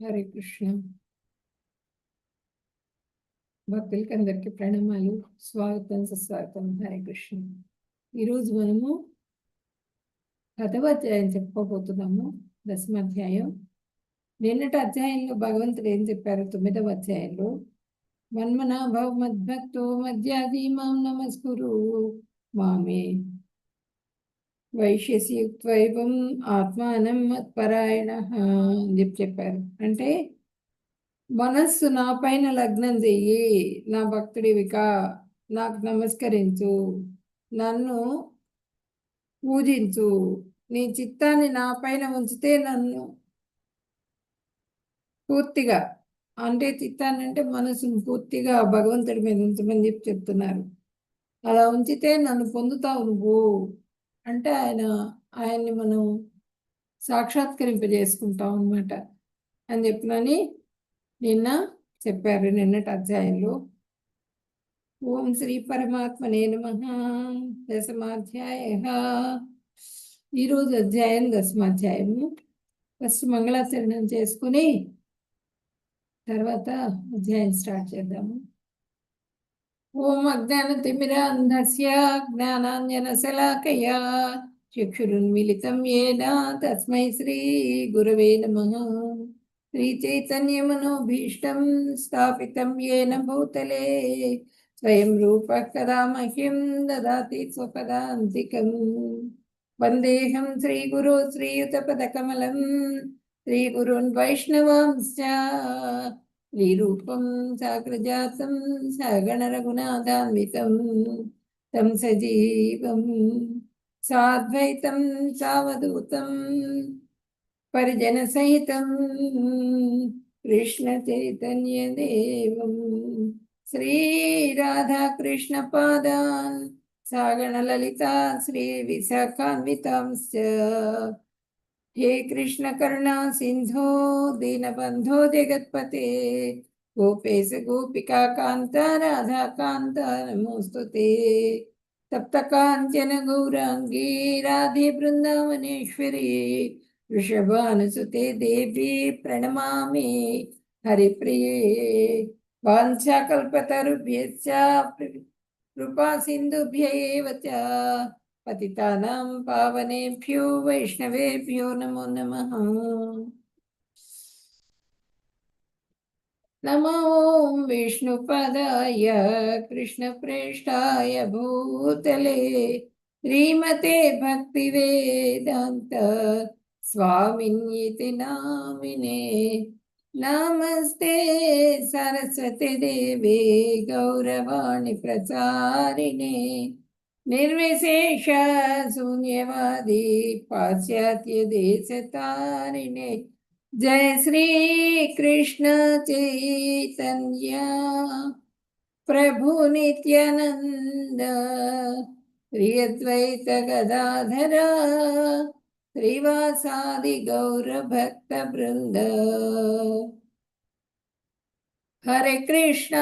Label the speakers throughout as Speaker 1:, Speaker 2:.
Speaker 1: హరే కృష్ణ. భక్తులకి అందరికీ ప్రణామాలు, స్వాగతం సుస్వాగతం. హరే కృష్ణ. ఈరోజు మనము 10వ అధ్యాయం చెప్పుకోబోతున్నాము. 10వ అధ్యాయం. నిన్నటి అధ్యాయంలో భగవంతుడు ఏం చెప్పారు? 9వ అధ్యాయంలో మన్మనాభవ మద్భక్తో మధ్యాది మాం నమస్కురు మామే వైశ్యసియుక్త్వైవం ఆత్మానం మత్పరాయణ అని చెప్పారు. అంటే మనస్సు నా పైన లగ్నం చెయ్యి, నా భక్తుడివికా, నాకు నమస్కరించు, నన్ను పూజించు, నీ చిత్తాన్ని నా పైన ఉంచితే నన్ను పూర్తిగా, అంటే చిత్తాన్ని అంటే మనసును పూర్తిగా భగవంతుడి మీద ఉంచమని చెప్తున్నారు. అలా ఉంచితే నన్ను పొందుతావు నువ్వు అంటే ఆయన్ని మనం సాక్షాత్కరింపజేసుకుంటాం అన్నమాట అని చెప్పినని నిన్న చెప్పారు. నిన్నటి అధ్యాయంలో ఓం శ్రీ పరమాత్మనే నమః. 10వ ఈరోజు అధ్యాయం 10వ ఫస్ట్ మంగళాచరణం చేసుకుని తర్వాత అధ్యాయం స్టార్ట్ చేద్దాము. ఓం అజ్ఞానతిమిరాంధస్య జ్ఞానాంజనశలాకయా చక్షురున్మిలితం యేన తస్మై శ్రీ గురవే నమః. శ్రీచైతన్యమనోభీష్టం స్థాపితం యేన భూతలే స్వయం రూపः కదా మह्यं దదాతి స్వపదాంతికం. వందేహం శ్రీగురు శ్రీయుతపదకమలం శ్రీగురున్ వైష్ణవాంశ్చ శ్రీరూపం సాగ్రజాతం సగణ రఘునాథాన్వితం తం సజీవం సాద్వైతం సావధూతం పరిజన సహితం కృష్ణ చైతన్య దేవం శ్రీ రాధా కృష్ణ పాదాన్ సాగణ లలితా శ్రీ విశాఖాన్వితాంశ్చ. హే కృష్ణ కరుణా సింధో దీనబంధో జగత్పతే గోపేశ గోపికా కాంత రాధా కాంత నమోస్తుతే. తప్త కాంచన గౌరాంగీ రాధే బృందావనేశ్వరి వృషభానుసుతే దేవి ప్రణమామి హరిప్రియే. వాంఛాకల్పతరుభ్యశ్చ కృపా సింధుభ్య ఏవ చ పతితానాం పావనేభ్యో వైష్ణవేభ్యో నమో నమః. నమో విష్ణుపదాయ కృష్ణప్రేష్ఠాయ భూతలే శ్రీమతే భక్తివేదాంత స్వామిన్యితి నామినే. నమస్తే సరస్వతి దేవే గౌరవాణి ప్రచారిణే నిర్విశేష శూన్యవాది పాశ్చాత్య దేశతారిణే. జయ శ్రీ కృష్ణ చైతన్య ప్రభు నిత్యానంద శ్రీ అద్వైత గదాధర శ్రీవాసాది గౌర భక్త బృంద. హరే కృష్ణ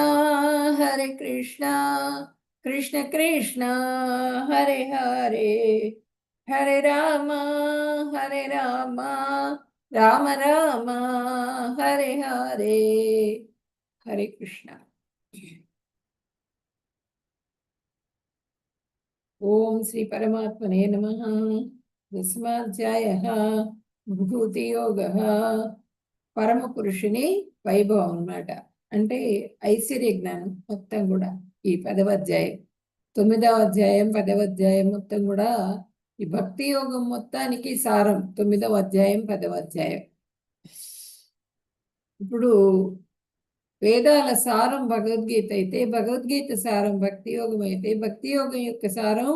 Speaker 1: కృష్ణ కృష్ణ హరే హరే, హరే రామ రామ రామ హరే హరే. హరే కృష్ణ. ఓం శ్రీ పరమాత్మనే నమః. 10వ విభూతి యోగ. పరమ పురుషుని వైభవం అన్నమాట. అంటే ఐశ్వర్య జ్ఞానం మొత్తం కూడా ఈ 10వ అధ్యాయం, 9వ అధ్యాయం, 10వ అధ్యాయం మొత్తం కూడా ఈ భక్తి యోగం మొత్తానికి సారం 9వ అధ్యాయం, 10వ అధ్యాయం. ఇప్పుడు వేదాల సారం భగవద్గీత అయితే, భగవద్గీత సారం భక్తి యోగం అయితే, భక్తి యోగం యొక్క సారం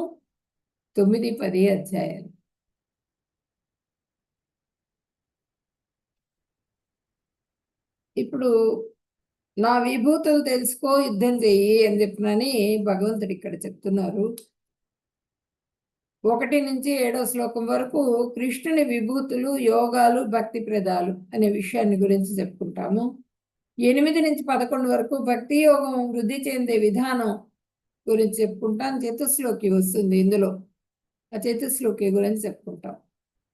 Speaker 1: 9, 10 అధ్యాయాలు. ఇప్పుడు నా విభూతులు తెలుసుకో, యుద్ధం చెయ్యి అని చెప్పినని భగవంతుడు ఇక్కడ చెప్తున్నారు. 1 నుంచి 7వ శ్లోకం వరకు కృష్ణుని విభూతులు, యోగాలు, భక్తి ప్రదాలు అనే విషయాన్ని గురించి చెప్పుకుంటాము. 8 నుంచి 11 వరకు భక్తి యోగం వృద్ధి చెందే విధానం గురించి చెప్పుకుంటాం. చతుశ్లోకి వస్తుంది ఇందులో, ఆ చతుశ్లోకి గురించి చెప్పుకుంటాం.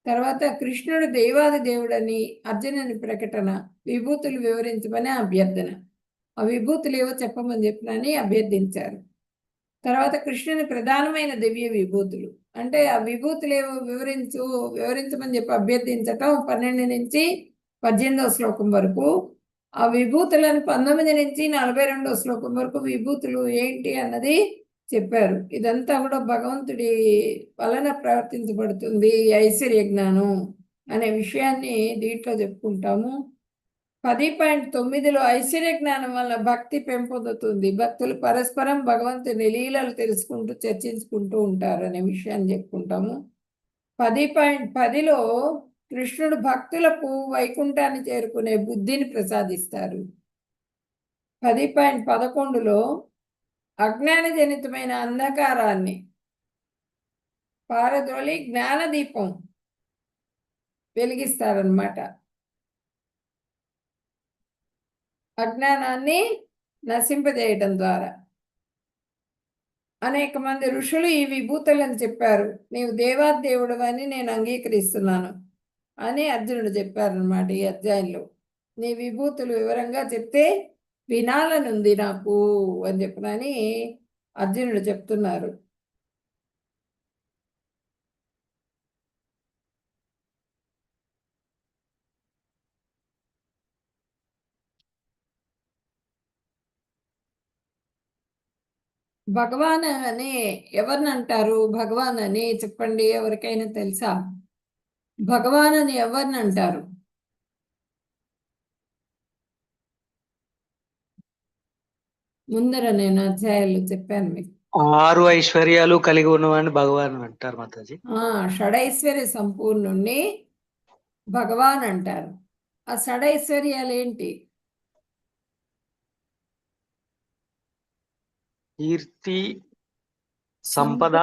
Speaker 1: తర్వాత కృష్ణుడు దేవాది దేవుడని అర్జునుని ప్రకటన, విభూతులు వివరించమని అభ్యర్థన. ఆ విభూతులు ఏవో చెప్పమని చెప్పినని అభ్యర్థించారు. తర్వాత కృష్ణుని ప్రధానమైన దివ్య విభూతులు అంటే ఆ విభూతులు ఏవో వివరించమని చెప్పి అభ్యర్థించటం 12 నుంచి 18వ శ్లోకం వరకు. ఆ విభూతులను 19 నుంచి 42వ శ్లోకం వరకు విభూతులు ఏంటి అన్నది చెప్పారు. ఇదంతా కూడా భగవంతుడి వలన ప్రవర్తించబడుతుంది ఐశ్వర్య జ్ఞానం అనే విషయాన్ని దీంట్లో చెప్పుకుంటాము. 10.9లో ఐశ్వర్య జ్ఞానం వల్ల భక్తి పెంపొందుతుంది, భక్తులు పరస్పరం భగవంతుని లీలలు తెలుసుకుంటూ చర్చించుకుంటూ ఉంటారు అనే విషయాన్ని చెప్పుకుంటాము. 10.10లో కృష్ణుడు భక్తులకు వైకుంఠాన్ని చేరుకునే బుద్ధిని ప్రసాదిస్తారు. 10.11లో అజ్ఞానజనితమైన అంధకారాన్ని పారద్రోలి జ్ఞానదీపం వెలిగిస్తారన్నమాట. అజ్ఞానాన్ని నశింపజేయటం ద్వారా అనేక మంది ఋషులు ఈ విభూతులను చెప్పారు. నీవు దేవాదేవుడు అని నేను అంగీకరిస్తున్నాను అని అర్జునుడు చెప్పారనమాట ఈ అధ్యాయంలో. నీ విభూతులు వివరంగా చెప్తే వినాలనుంది నాకు అని చెప్పనని అర్జునుడు చెప్తున్నారు. భగవాన్ అని ఎవరిని అంటారు? భగవాన్ అని చెప్పండి, ఎవరికైనా తెలుసా? భగవాన్ అని ఎవరిని అంటారు? ముందర నేను అధ్యాయాలు చెప్పాను మీకు.
Speaker 2: 6 ఐశ్వర్యాలు కలిగి ఉన్నవాడిని భగవాన్ అంటారు మాతాజీ.
Speaker 1: షడైశ్వర్య సంపూర్ణుణ్ణి భగవాన్ అంటారు. ఆ షడైశ్వర్యాలు ఏంటి?
Speaker 2: కీర్తి, సంపద,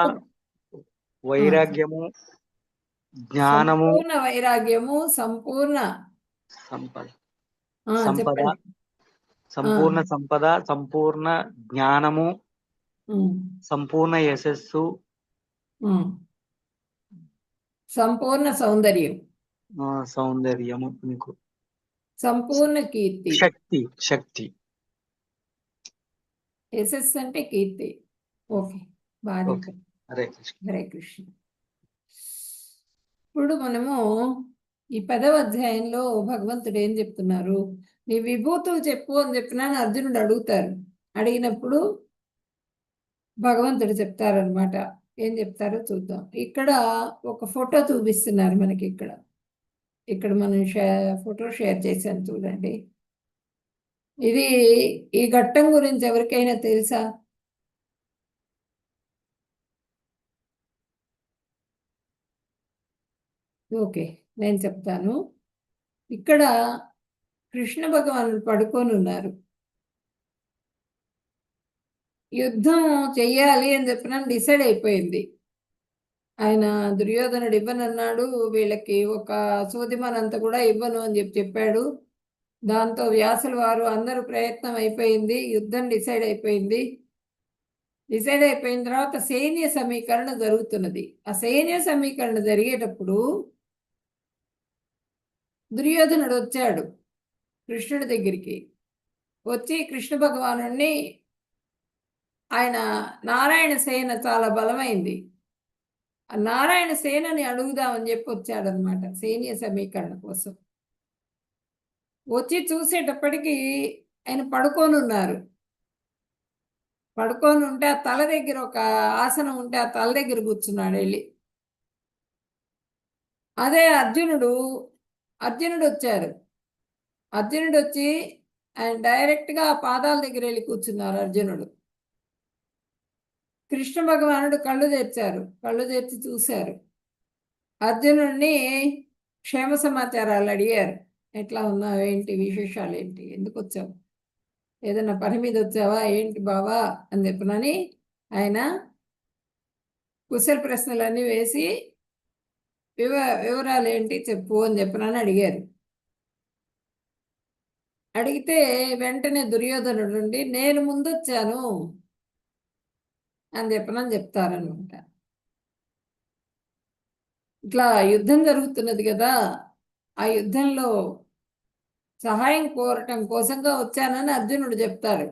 Speaker 2: వైరాగ్యము, జ్ఞానము,
Speaker 1: సంపూర్ణ వైరాగ్యము, సంపూర్ణ
Speaker 2: సంపద,
Speaker 1: చెప్పండి.
Speaker 2: సంపూర్ణ సంపద, సంపూర్ణ జ్ఞానము, సంపూర్ణ యశస్సు,
Speaker 1: సంపూర్ణ సౌందర్యం,
Speaker 2: సౌందర్యము, మీకు
Speaker 1: సంపూర్ణ కీర్తి,
Speaker 2: శక్తి.
Speaker 1: యశస్సు అంటే కీర్తి. ఓకే, బాగా.
Speaker 2: హరే కృష్ణ.
Speaker 1: హరే కృష్ణ. ఇప్పుడు మనము ఈ 10వ అధ్యాయంలో భగవంతుడు ఏం చెప్తున్నారు? నీ విభూతులు చెప్పు అని చెప్పినాను అర్జునుడు అడుగుతారు. అడిగినప్పుడు భగవంతుడు చెప్తారనమాట. ఏం చెప్తారో చూద్దాం. ఇక్కడ ఒక ఫోటో చూపిస్తున్నారు మనకి. ఇక్కడ మనం ఫోటో షేర్ చేశాను చూడండి. ఇది ఈ ఘట్టం గురించి ఎవరికైనా తెలుసా? ఓకే, నేను చెప్తాను. ఇక్కడ కృష్ణ భగవానుడు పడుకొని ఉన్నారు. యుద్ధం చెయ్యాలి అని చెప్పిన డిసైడ్ అయిపోయింది. ఆయన దుర్యోధనుడు ఇవ్వనన్నాడు, వీళ్ళకి ఒక సోదిమనంతా కూడా ఇవ్వను అని చెప్పాడు. దాంతో వ్యాసుల వారు అందరూ ప్రయత్నం అయిపోయింది, యుద్ధం డిసైడ్ అయిపోయింది. డిసైడ్ అయిపోయిన తర్వాత సైన్య సమీకరణ జరుగుతున్నది. ఆ సైన్య సమీకరణ జరిగేటప్పుడు దుర్యోధనుడు వచ్చాడు కృష్ణుడి దగ్గరికి. వచ్చి కృష్ణ భగవాను ఆయన నారాయణ సేన చాలా బలమైంది, ఆ నారాయణ సేనని అడుగుదామని చెప్పి వచ్చాడనమాట సైన్య సమీకరణ కోసం. వచ్చి చూసేటప్పటికి ఆయన పడుకొని ఉన్నారు. పడుకొని ఉంటే ఆ తల దగ్గర ఒక ఆసనం ఉంటే ఆ తల దగ్గర కూర్చున్నాడు వెళ్ళి. అదే అర్జునుడు వచ్చారు. అర్జునుడు వచ్చి ఆయన డైరెక్ట్గా పాదాల దగ్గర వెళ్ళి కూర్చున్నారు అర్జునుడు. కృష్ణ భగవానుడు కళ్ళు తెరిచి చూశారు. అర్జునుడిని క్షేమ సమాచారాలు అడిగారు. ఎట్లా ఉన్నావు, ఏంటి విశేషాలు, ఏంటి, ఎందుకు వచ్చావు, ఏదైనా పని మీద వచ్చావా ఏంటి బావా అని చెప్పనని ఆయన కుశల ప్రశ్నలన్నీ వేసి వివరాలు ఏంటి చెప్పు అని చెప్పనని అడిగారు. అడిగితే వెంటనే దుర్యోధనుడు నుండి నేను ముందొచ్చాను అని చెప్పనని చెప్తారనమాట. ఇట్లా యుద్ధం జరుగుతున్నది కదా, ఆ యుద్ధంలో సహాయం కోరటం కోసంగా వచ్చానని అర్జునుడు చెప్తారు.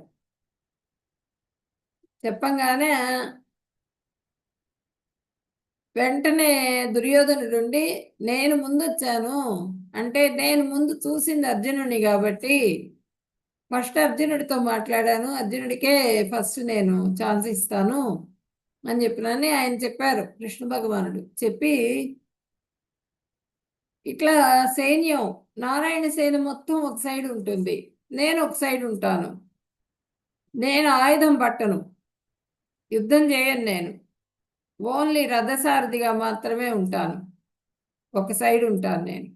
Speaker 1: చెప్పంగానే వెంటనే దుర్యోధనుడుండి, నేను ముందు వచ్చాను అంటే నేను ముందు చూసింది అర్జునుడిని కాబట్టి ఫస్ట్ అర్జునుడితో మాట్లాడాను, అర్జునుడికే ఫస్ట్ నేను ఛాన్స్ ఇస్తాను అని చెప్పినని ఆయన చెప్పారు. కృష్ణ భగవానుడు చెప్పి, ఇట్లా సైన్యం నారాయణ సేన మొత్తం ఒక సైడ్ ఉంటుంది, నేను ఒక సైడ్ ఉంటాను. నేను ఆయుధం పట్టను, యుద్ధం చేయను, నేను ఓన్లీ రథసారథిగా మాత్రమే ఉంటాను, ఒక సైడ్ ఉంటాను నేను.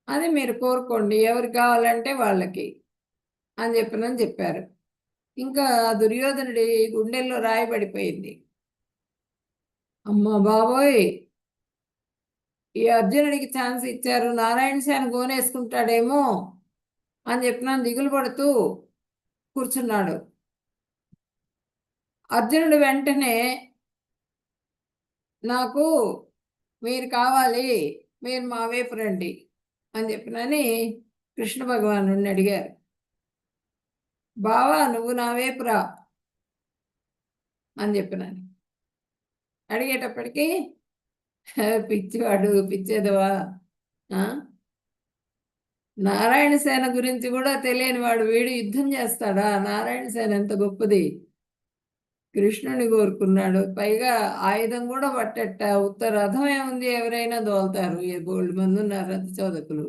Speaker 1: అది మీరు కోరుకోండి, ఎవరు కావాలంటే వాళ్ళకి అని చెప్పారు. ఇంకా దుర్యోధనుడి గుండెల్లో రాయబడిపోయింది. అమ్మ బాబోయ్, ఈ అర్జునుడికి ఛాన్స్ ఇచ్చారు, నారాయణ సేన గోనేసుకుంటాడేమో అని దిగులు పడుతూ కూర్చున్నాడు. అర్జునుడు వెంటనే, నాకు మీరు కావాలి, మీరు మా వైపు రండి అని కృష్ణ భగవాను అడిగారు. బావా నువ్వు నా వైపు రా అని అడిగేటప్పటికీ, పిచ్చివాడు పిచ్చేదవా, నారాయణ సేన గురించి కూడా తెలియని వాడు వీడు యుద్ధం చేస్తాడా, నారాయణ సేన ఎంత గొప్పది, కృష్ణుని కోరుకున్నాడు, పైగా ఆయుధం కూడా పట్టేట, ఉత్తర రథం ఏముంది, ఎవరైనా దోల్తారు, ఏ బోల్డ్ మంది ఉన్నారు రథ చోదకులు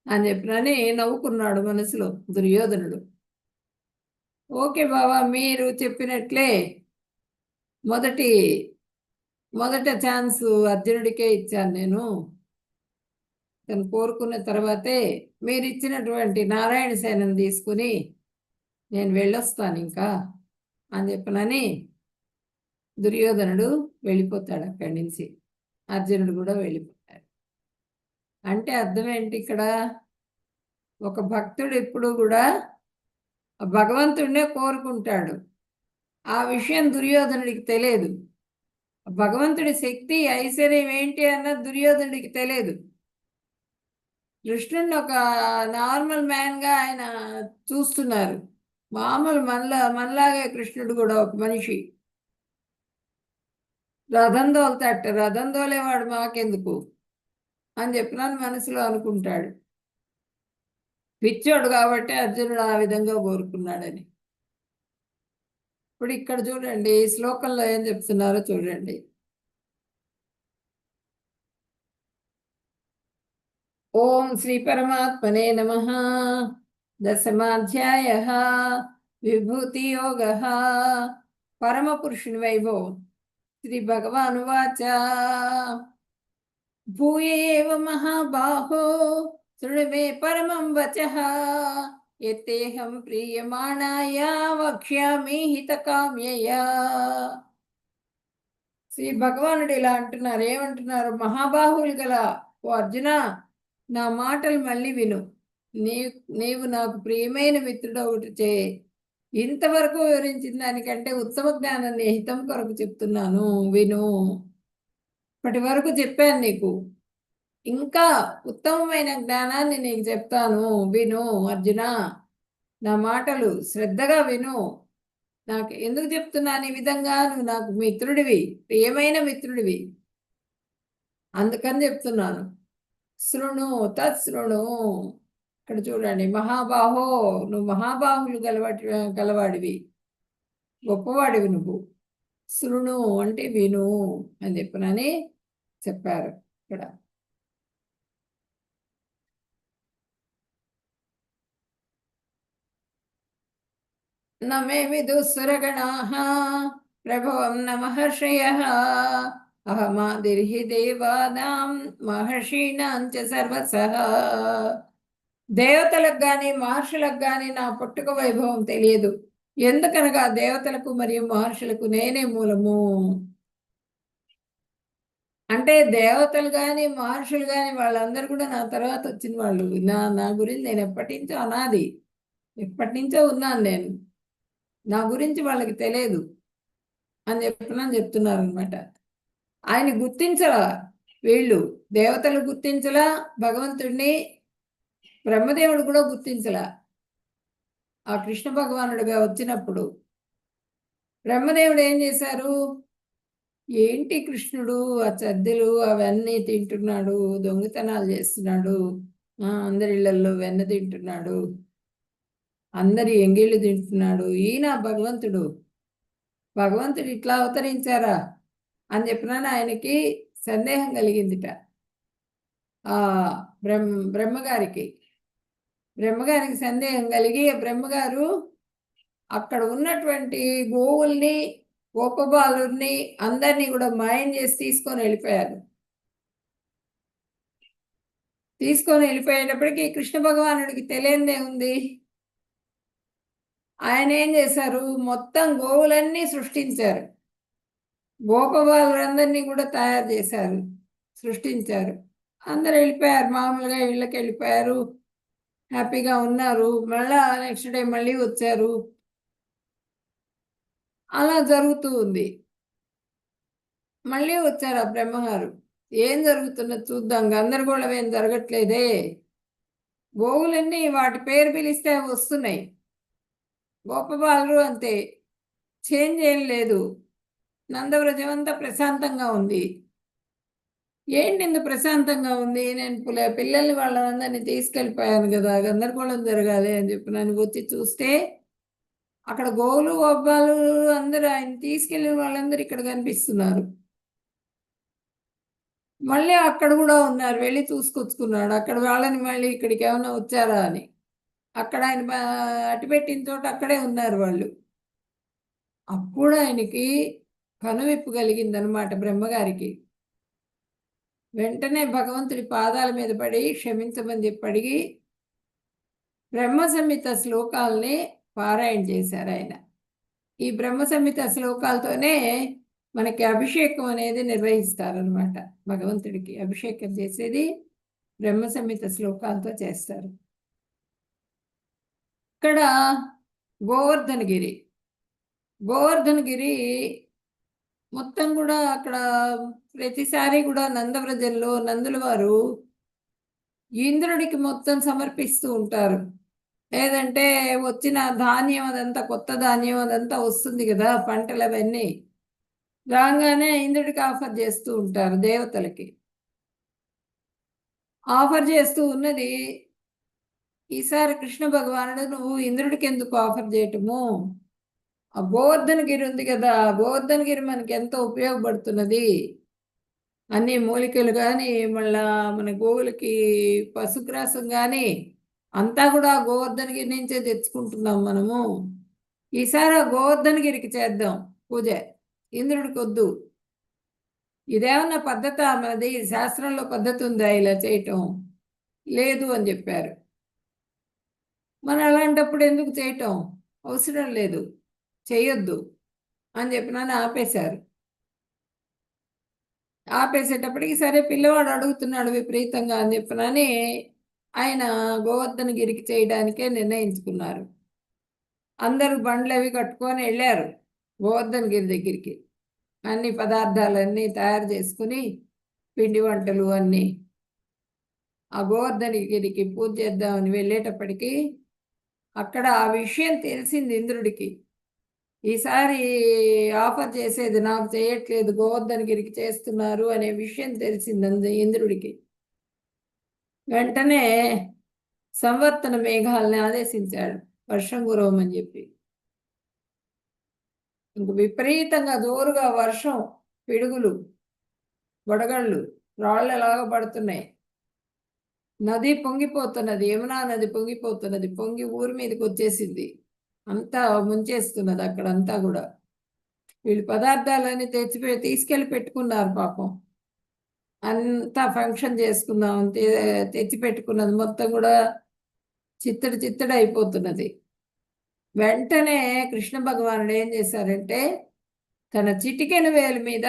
Speaker 1: అని నవ్వుకున్నాడు మనసులో దుర్యోధనుడు. ఓకే బావా, మీరు చెప్పినట్లే మొదట ఛాన్స్ అర్జునుడికే ఇచ్చాను నేను, తను కోరుకున్న తర్వాతే మీరు ఇచ్చినటువంటి నారాయణ సేనని తీసుకుని నేను వెళ్ళొస్తాను ఇంకా అని దుర్యోధనుడు వెళ్ళిపోతాడు అక్కడి నుంచి, అర్జునుడు కూడా వెళ్ళిపోతాడు. అంటే అర్థం ఏంటి ఇక్కడ, ఒక భక్తుడు ఎప్పుడు కూడా భగవంతుడినే కోరుకుంటాడు. ఆ విషయం దుర్యోధనుడికి తెలియదు. భగవంతుడి శక్తి ఐశ్వర్యం ఏంటి అన్నది దుర్యోధనుడికి తెలియదు. కృష్ణుడిని ఒక నార్మల్ మ్యాన్గా ఆయన చూస్తున్నారు. మామూలు మనలాగే కృష్ణుడు కూడా ఒక మనిషి. రథం తోలుతాట, రథం తోలేవాడు మాకెందుకు అని మనసులో అనుకుంటాడు. పిచ్చోడు కాబట్టి అర్జునుడు ఆ విధంగా కోరుకున్నాడని. ఇప్పుడు ఇక్కడ చూడండి, శ్లోకంలో ఏం చెప్తున్నారో చూడండి. ఓం శ్రీ పరమాత్మనే నమః. దశమాధ్యాయః విభూతి యోగః. పరమపురుషుని వైభవం. శ్రీ భగవానువాచ, భూయ ఏవ మహాబాహో శృణు మే పరమం వచః, యతేహం ప్రీయమాణాయ వక్ష్యామి హితకామ్యయా. శ్రీ భగవానుడు ఇలా అంటున్నారు. ఏమంటున్నారు? మహాబాహువులు గల ఓ అర్జున, నా మాటలు మళ్ళీ విను. నీవు నాకు ప్రియమైన మిత్రుడు ఒకటి చే. ఇంతవరకు వివరించిన దానికంటే ఉత్తమ జ్ఞానాన్ని హితం కొరకు చెప్తున్నాను, విను. ఇప్పటి వరకు చెప్పాను నీకు, ఇంకా ఉత్తమమైన జ్ఞానాన్ని నీకు చెప్తాను, విను అర్జున. నా మాటలు శ్రద్ధగా విను. నాకు ఎందుకు చెప్తున్నాను ఈ విధంగా, నువ్వు నాకు మిత్రుడివి, ప్రియమైన మిత్రుడివి, అందుకని చెప్తున్నాను. శృణు తత్శృణు. ఇక్కడ చూడండి, మహాబాహో, నువ్వు మహాబాహులు గలవాడివి, గొప్పవాడివి నువ్వు. శృణు అంటే విను అని చెప్పారు ఇక్కడ. నమే విదుస్సురగణాః ప్రభవం న మహర్షయః, అహమాదిర్హి దేవానాం మహర్షీణాం చ సర్వసః. దేవతలకు కానీ మహర్షులకు కానీ నా పుట్టుక వైభవం తెలియదు, ఎందుకనగా దేవతలకు మరియు మహర్షులకు నేనే మూలము. అంటే దేవతలు కానీ మహర్షులు కానీ వాళ్ళందరూ కూడా నా తర్వాత వచ్చిన వాళ్ళు. నా గురించి నేను ఎప్పటి నుంచో అనాది, ఎప్పటి నుంచో ఉన్నాను నేను, నా గురించి వాళ్ళకి తెలియదు అని చెప్తున్నారు అనమాట. ఆయన గుర్తించలా, వీళ్ళు దేవతలు గుర్తించలా, భగవంతుడిని బ్రహ్మదేవుడు కూడా గుర్తించలా. ఆ కృష్ణ భగవానుడిగా వచ్చినప్పుడు బ్రహ్మదేవుడు ఏం చేశారు, ఏంటి కృష్ణుడు ఆ చద్దెలు అవన్నీ తింటున్నాడు, దొంగతనాలు చేస్తున్నాడు, అందరి ఇళ్లలో వెన్న తింటున్నాడు, అందరి ఎంగిళ్ళు తింటున్నాడు, ఈయన భగవంతుడు ఇట్లా అవతరించారా అని చెప్పినాను ఆయనకి సందేహం కలిగిందిట. ఆ బ్రహ్మగారికి సందేహం కలిగి బ్రహ్మగారు అక్కడ ఉన్నటువంటి గోవుల్ని, గోపబాలుని అందరినీ కూడా మాయం చేసి తీసుకొని వెళ్ళిపోయేటప్పటికి కృష్ణ భగవానుడికి తెలియందే ఉంది. ఆయన ఏం చేశారు, మొత్తం గోవులన్నీ సృష్టించారు, గోపబాలులందరినీ కూడా తయారు చేశారు, సృష్టించారు. అందరు వెళ్ళిపోయారు, మామూలుగా ఇళ్ళకి వెళ్ళిపోయారు, హ్యాపీగా ఉన్నారు. మళ్ళా నెక్స్ట్ డే మళ్ళీ వచ్చారు. అలా జరుగుతూ ఉంది. మళ్ళీ వచ్చారు ఆ బ్రహ్మగారు, ఏం జరుగుతున్నది చూద్దాం, గందరగోళం ఏం జరగట్లేదే, గోవులన్నీ వాటి పేరు పిలిస్తే వస్తున్నాయి, గోపబాలు అంతే, చేంజ్ ఏం లేదు, నందవ్రజం అంతా ప్రశాంతంగా ఉంది, ఏంటి ఇంత ప్రశాంతంగా ఉంది, నేను పిల్లల్ని వాళ్ళందరినీ తీసుకెళ్ళిపోయాను కదా, గందరగోళం జరగాలి అని చెప్పి నన్ను వచ్చి చూస్తే అక్కడ గోవులు గోపాలు అందరూ ఆయన తీసుకెళ్ళిన వాళ్ళందరూ ఇక్కడ కనిపిస్తున్నారు. మళ్ళీ అక్కడ కూడా ఉన్నారు, వెళ్ళి చూసుకొచ్చుకున్నాడు అక్కడ వాళ్ళని, మళ్ళీ ఇక్కడికి ఏమైనా వచ్చారా అని. అక్కడ ఆయన అటుపెట్టిన చోట అక్కడే ఉన్నారు వాళ్ళు. అప్పుడు ఆయనకి కనువిప్పు కలిగిందనమాట బ్రహ్మగారికి. వెంటనే భగవంతుడి పాదాల మీద పడి క్షమించమని చెప్పి అడిగి బ్రహ్మ సంహిత శ్లోకాలని పారాయణ చేశారు ఆయన. ఈ బ్రహ్మ సంహిత శ్లోకాలతోనే మనకి అభిషేకం అనేది నిర్వహిస్తారనమాట. భగవంతుడికి అభిషేకం చేసేది బ్రహ్మ సంహిత శ్లోకాలతో చేస్తారు. ఇక్కడ గోవర్ధనగిరి మొత్తం కూడా అక్కడ ప్రతిసారి కూడా నందవ్రజంలో నందుల వారు ఇంద్రుడికి మొత్తం సమర్పిస్తూ ఉంటారు. లేదంటే వచ్చిన ధాన్యం అదంతా, కొత్త ధాన్యం అదంతా వస్తుంది కదా, పంటలు అవన్నీ రాగానే ఇంద్రుడికి ఆఫర్ చేస్తూ ఉంటారు, దేవతలకి ఆఫర్ చేస్తూ ఉన్నది. ఈసారి కృష్ణ భగవానుడు, నువ్వు ఇంద్రుడికి ఎందుకు ఆఫర్ చేయటము, ఆ గోవర్ధనగిరి ఉంది కదా, గోవర్ధనగిరి మనకి ఎంతో ఉపయోగపడుతున్నది, అన్ని మూలికలు కానీ, మళ్ళా మన గోవులకి పశుగ్రాసం కానీ అంతా కూడా గోవర్ధనగిరి నుంచే తెచ్చుకుంటున్నాం మనము. ఈసారి ఆ గోవర్ధనగిరికి చేద్దాం పూజ, ఇంద్రుడికి వద్దు. ఇదేమన్నా పద్ధత, మనది శాస్త్రంలో పద్ధతి ఉందా ఇలా చేయటం? లేదు అని చెప్పారు. మరి అలాంటప్పుడు ఎందుకు చేయటం, అవసరం లేదు, చేయొద్దు అని చెప్పినాను ఆపేశారు. ఆపేసేటప్పటికి సరే పిల్లవాడు అడుగుతున్నాడు విపరీతంగా అని చెప్పినని ఆయన గోవర్ధనగిరికి చేయడానికే నిర్ణయించుకున్నారు. అందరూ బండ్లు అవి కట్టుకొని వెళ్ళారు గోవర్ధనగిరి దగ్గరికి. అన్ని పదార్థాలన్నీ తయారు చేసుకుని, పిండి వంటలు అన్నీ, ఆ గోవర్ధనగిరికి పూజ చేద్దామని వెళ్ళేటప్పటికి అక్కడ ఆ విషయం తెలిసింది ఇంద్రుడికి. ఈసారి ఆఫర్ చేసేది నాకు చేయట్లేదు, గోవర్ధనగిరికి చేస్తున్నారు అనే విషయం తెలిసింది ఇంద్రుడికి. వెంటనే సంవర్తన మేఘాలని ఆదేశించాడు వర్షం కురవమని చెప్పి. ఇంక విపరీతంగా జోరుగా వర్షం, పిడుగులు, వడగళ్ళు, రాళ్ళు ఎలాగ పడుతున్నాయి. నది పొంగిపోతున్నది, యమునా నది పొంగిపోతున్నది, పొంగి ఊరి మీదకి వచ్చేసింది, అంతా ముంచేస్తున్నది అక్కడంతా కూడా. వీళ్ళు పదార్థాలన్నీ తీసుకెళ్ళి పెట్టుకున్నారు పాపం, అంతా ఫంక్షన్ చేసుకుందాం తెచ్చి పెట్టుకున్నది మొత్తం కూడా చిత్తడి అయిపోతున్నది. వెంటనే కృష్ణ భగవానుడు ఏం చేశారంటే తన చిటికెన వేలు మీద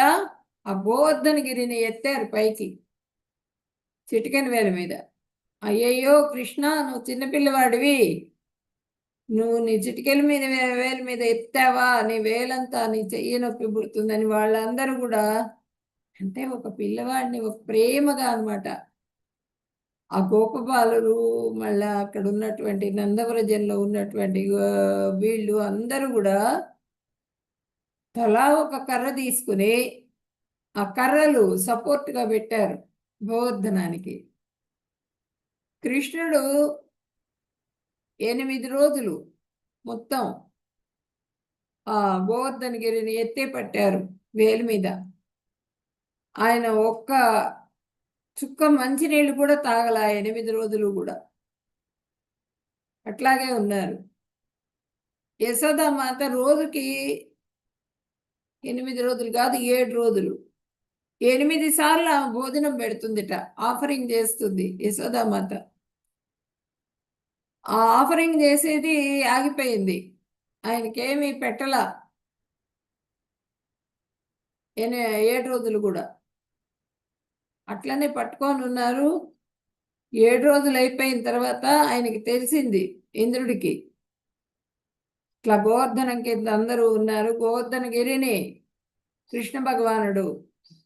Speaker 1: ఆ గోవర్ధనగిరిని ఎత్తారు పైకి, చిటికెన వేలు మీద. అయ్యయ్యో కృష్ణ, నువ్వు చిన్నపిల్లవాడివి, నువ్వు నీ చిటికెల మీద వేలు మీద ఎత్తావా నీ వేలంతా నీ చెయ్యి నొప్పి పుడుతుందని వాళ్ళందరూ కూడా, అంటే ఒక పిల్లవాడిని ఒక ప్రేమగా అన్నమాట. ఆ గోపబాలురు మళ్ళా అక్కడ ఉన్నటువంటి నందవ్రజంలో ఉన్నటువంటి వీళ్ళు అందరూ కూడా తలా ఒక కర్ర తీసుకుని ఆ కర్రలు సపోర్ట్గా పెట్టారు గోవర్ధనానికి. కృష్ణుడు 8 రోజులు మొత్తం ఆ గోవర్ధనగిరిని ఎత్తే పట్టారు వేలు మీద. ఆయన ఒక్క చుక్క మంచినీళ్ళు కూడా తాగల 8 రోజులు కూడా అట్లాగే ఉన్నారు. యశోదామాత రోజుకి 8 రోజులు కాదు 7 రోజులు 8 సార్లు ఆమె భోజనం పెడుతుందిట, ఆఫరింగ్ చేస్తుంది యశోదామాత. ఆ ఆఫరింగ్ చేసేది ఆగిపోయింది, ఆయనకేమీ పెట్టలా 7 రోజులు కూడా అట్లనే పట్టుకొని ఉన్నారు. 7 రోజులు అయిపోయిన తర్వాత ఆయనకి తెలిసింది ఇంద్రుడికి, ఇట్లా గోవర్ధనం కింద అందరూ ఉన్నారు, గోవర్ధనగిరిని కృష్ణ భగవానుడు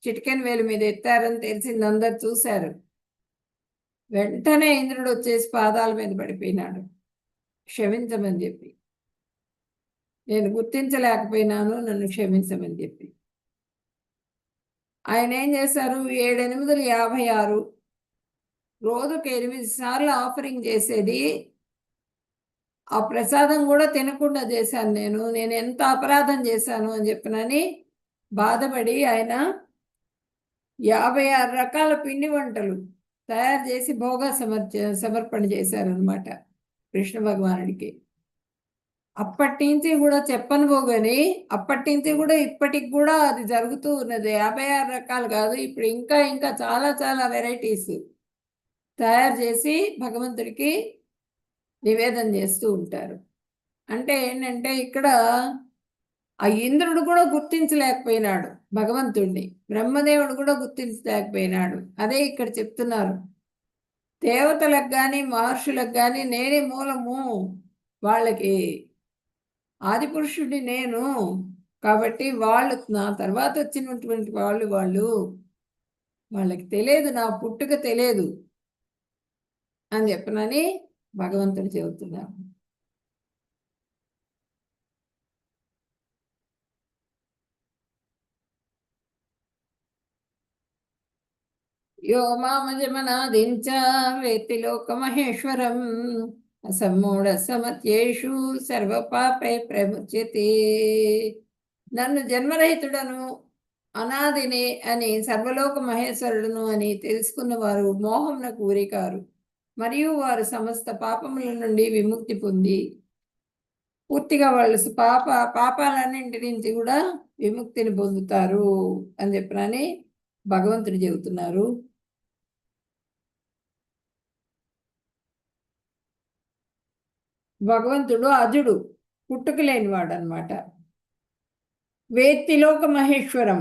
Speaker 1: చిటికెన్ వేలు మీద ఎత్తారని తెలిసింది, అందరు చూశారు. వెంటనే ఇంద్రుడు వచ్చేసి పాదాల మీద పడిపోయినాడు, క్షమించమని చెప్పి, నేను గుర్తించలేకపోయినాను, నన్ను క్షమించమని చెప్పి. ఆయన ఏం చేశారు, 7×8 = 56, రోజుకి 8 సార్లు ఆఫరింగ్ చేసేది. ఆ ప్రసాదం కూడా తినకుండా చేశాను, నేను ఎంత అపరాధం చేశాను అని చెప్పినని బాధపడి ఆయన 56 రకాల పిండి వంటలు తయారు చేసి భోగా సమర్పణ చేశారనమాట కృష్ణ భగవానుడికి. అప్పటి నుంచి కూడా చెప్పను పోగాని అప్పటి నుంచి కూడా ఇప్పటికి కూడా అది జరుగుతూ ఉన్నది. 56 రకాలు కాదు, ఇప్పుడు ఇంకా ఇంకా చాలా చాలా వెరైటీస్ తయారు చేసి భగవంతుడికి నివేదన చేస్తూ ఉంటారు. అంటే ఏంటంటే ఇక్కడ ఆ ఇంద్రుడు కూడా గుర్తించలేకపోయినాడు భగవంతుడిని, బ్రహ్మదేవుడు కూడా గుర్తించలేకపోయినాడు. అదే ఇక్కడ చెప్తున్నారు, దేవతలకు కానీ మహర్షులకు కానీ నేనే మూలము, వాళ్ళకి ఆదిపురుషుడిని నేను, కాబట్టి వాళ్ళు నా తర్వాత వచ్చినటువంటి వాళ్ళకి తెలియదు, నా పుట్టుక తెలియదు అని చెప్పనని భగవంతుడు చెబుతున్నారు. యో మామజమనాదించ వేత్తి లోకమహేశ్వరం అసమ్మూఢ సమత్యేషు సర్వపాపై ప్రముచ్యతే. నన్ను జన్మరహితుడను అనాదిని అని సర్వలోక మహేశ్వరుడును అని తెలుసుకున్న వారు మోహమునకు గురికారు, మరియు వారు సమస్త పాపముల నుండి విముక్తి పొంది పూర్తిగా వాళ్ళు పాపాలన్నింటి నుంచి కూడా విముక్తిని పొందుతారు అని చెప్పనని భగవంతుడు చెబుతున్నారు. భగవంతుడు అజుడు, పుట్టుకలేనివాడు అనమాట. వేత్తిలోక మహేశ్వరం,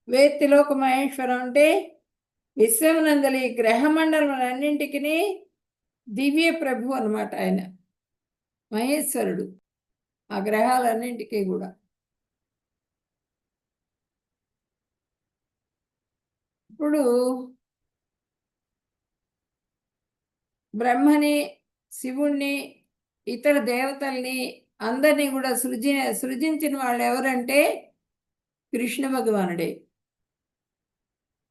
Speaker 1: వేత్తిలోక మహేశ్వరం అంటే విశ్వమునందలి గ్రహమండలములన్నింటికి దివ్య ప్రభు అనమాట ఆయన, మహేశ్వరుడు ఆ గ్రహాలన్నింటికీ కూడా. ఇప్పుడు బ్రహ్మని, శివుణ్ణి, ఇతర దేవతల్ని అందరినీ కూడా సృజించిన వాళ్ళు ఎవరంటే కృష్ణ భగవానుడే.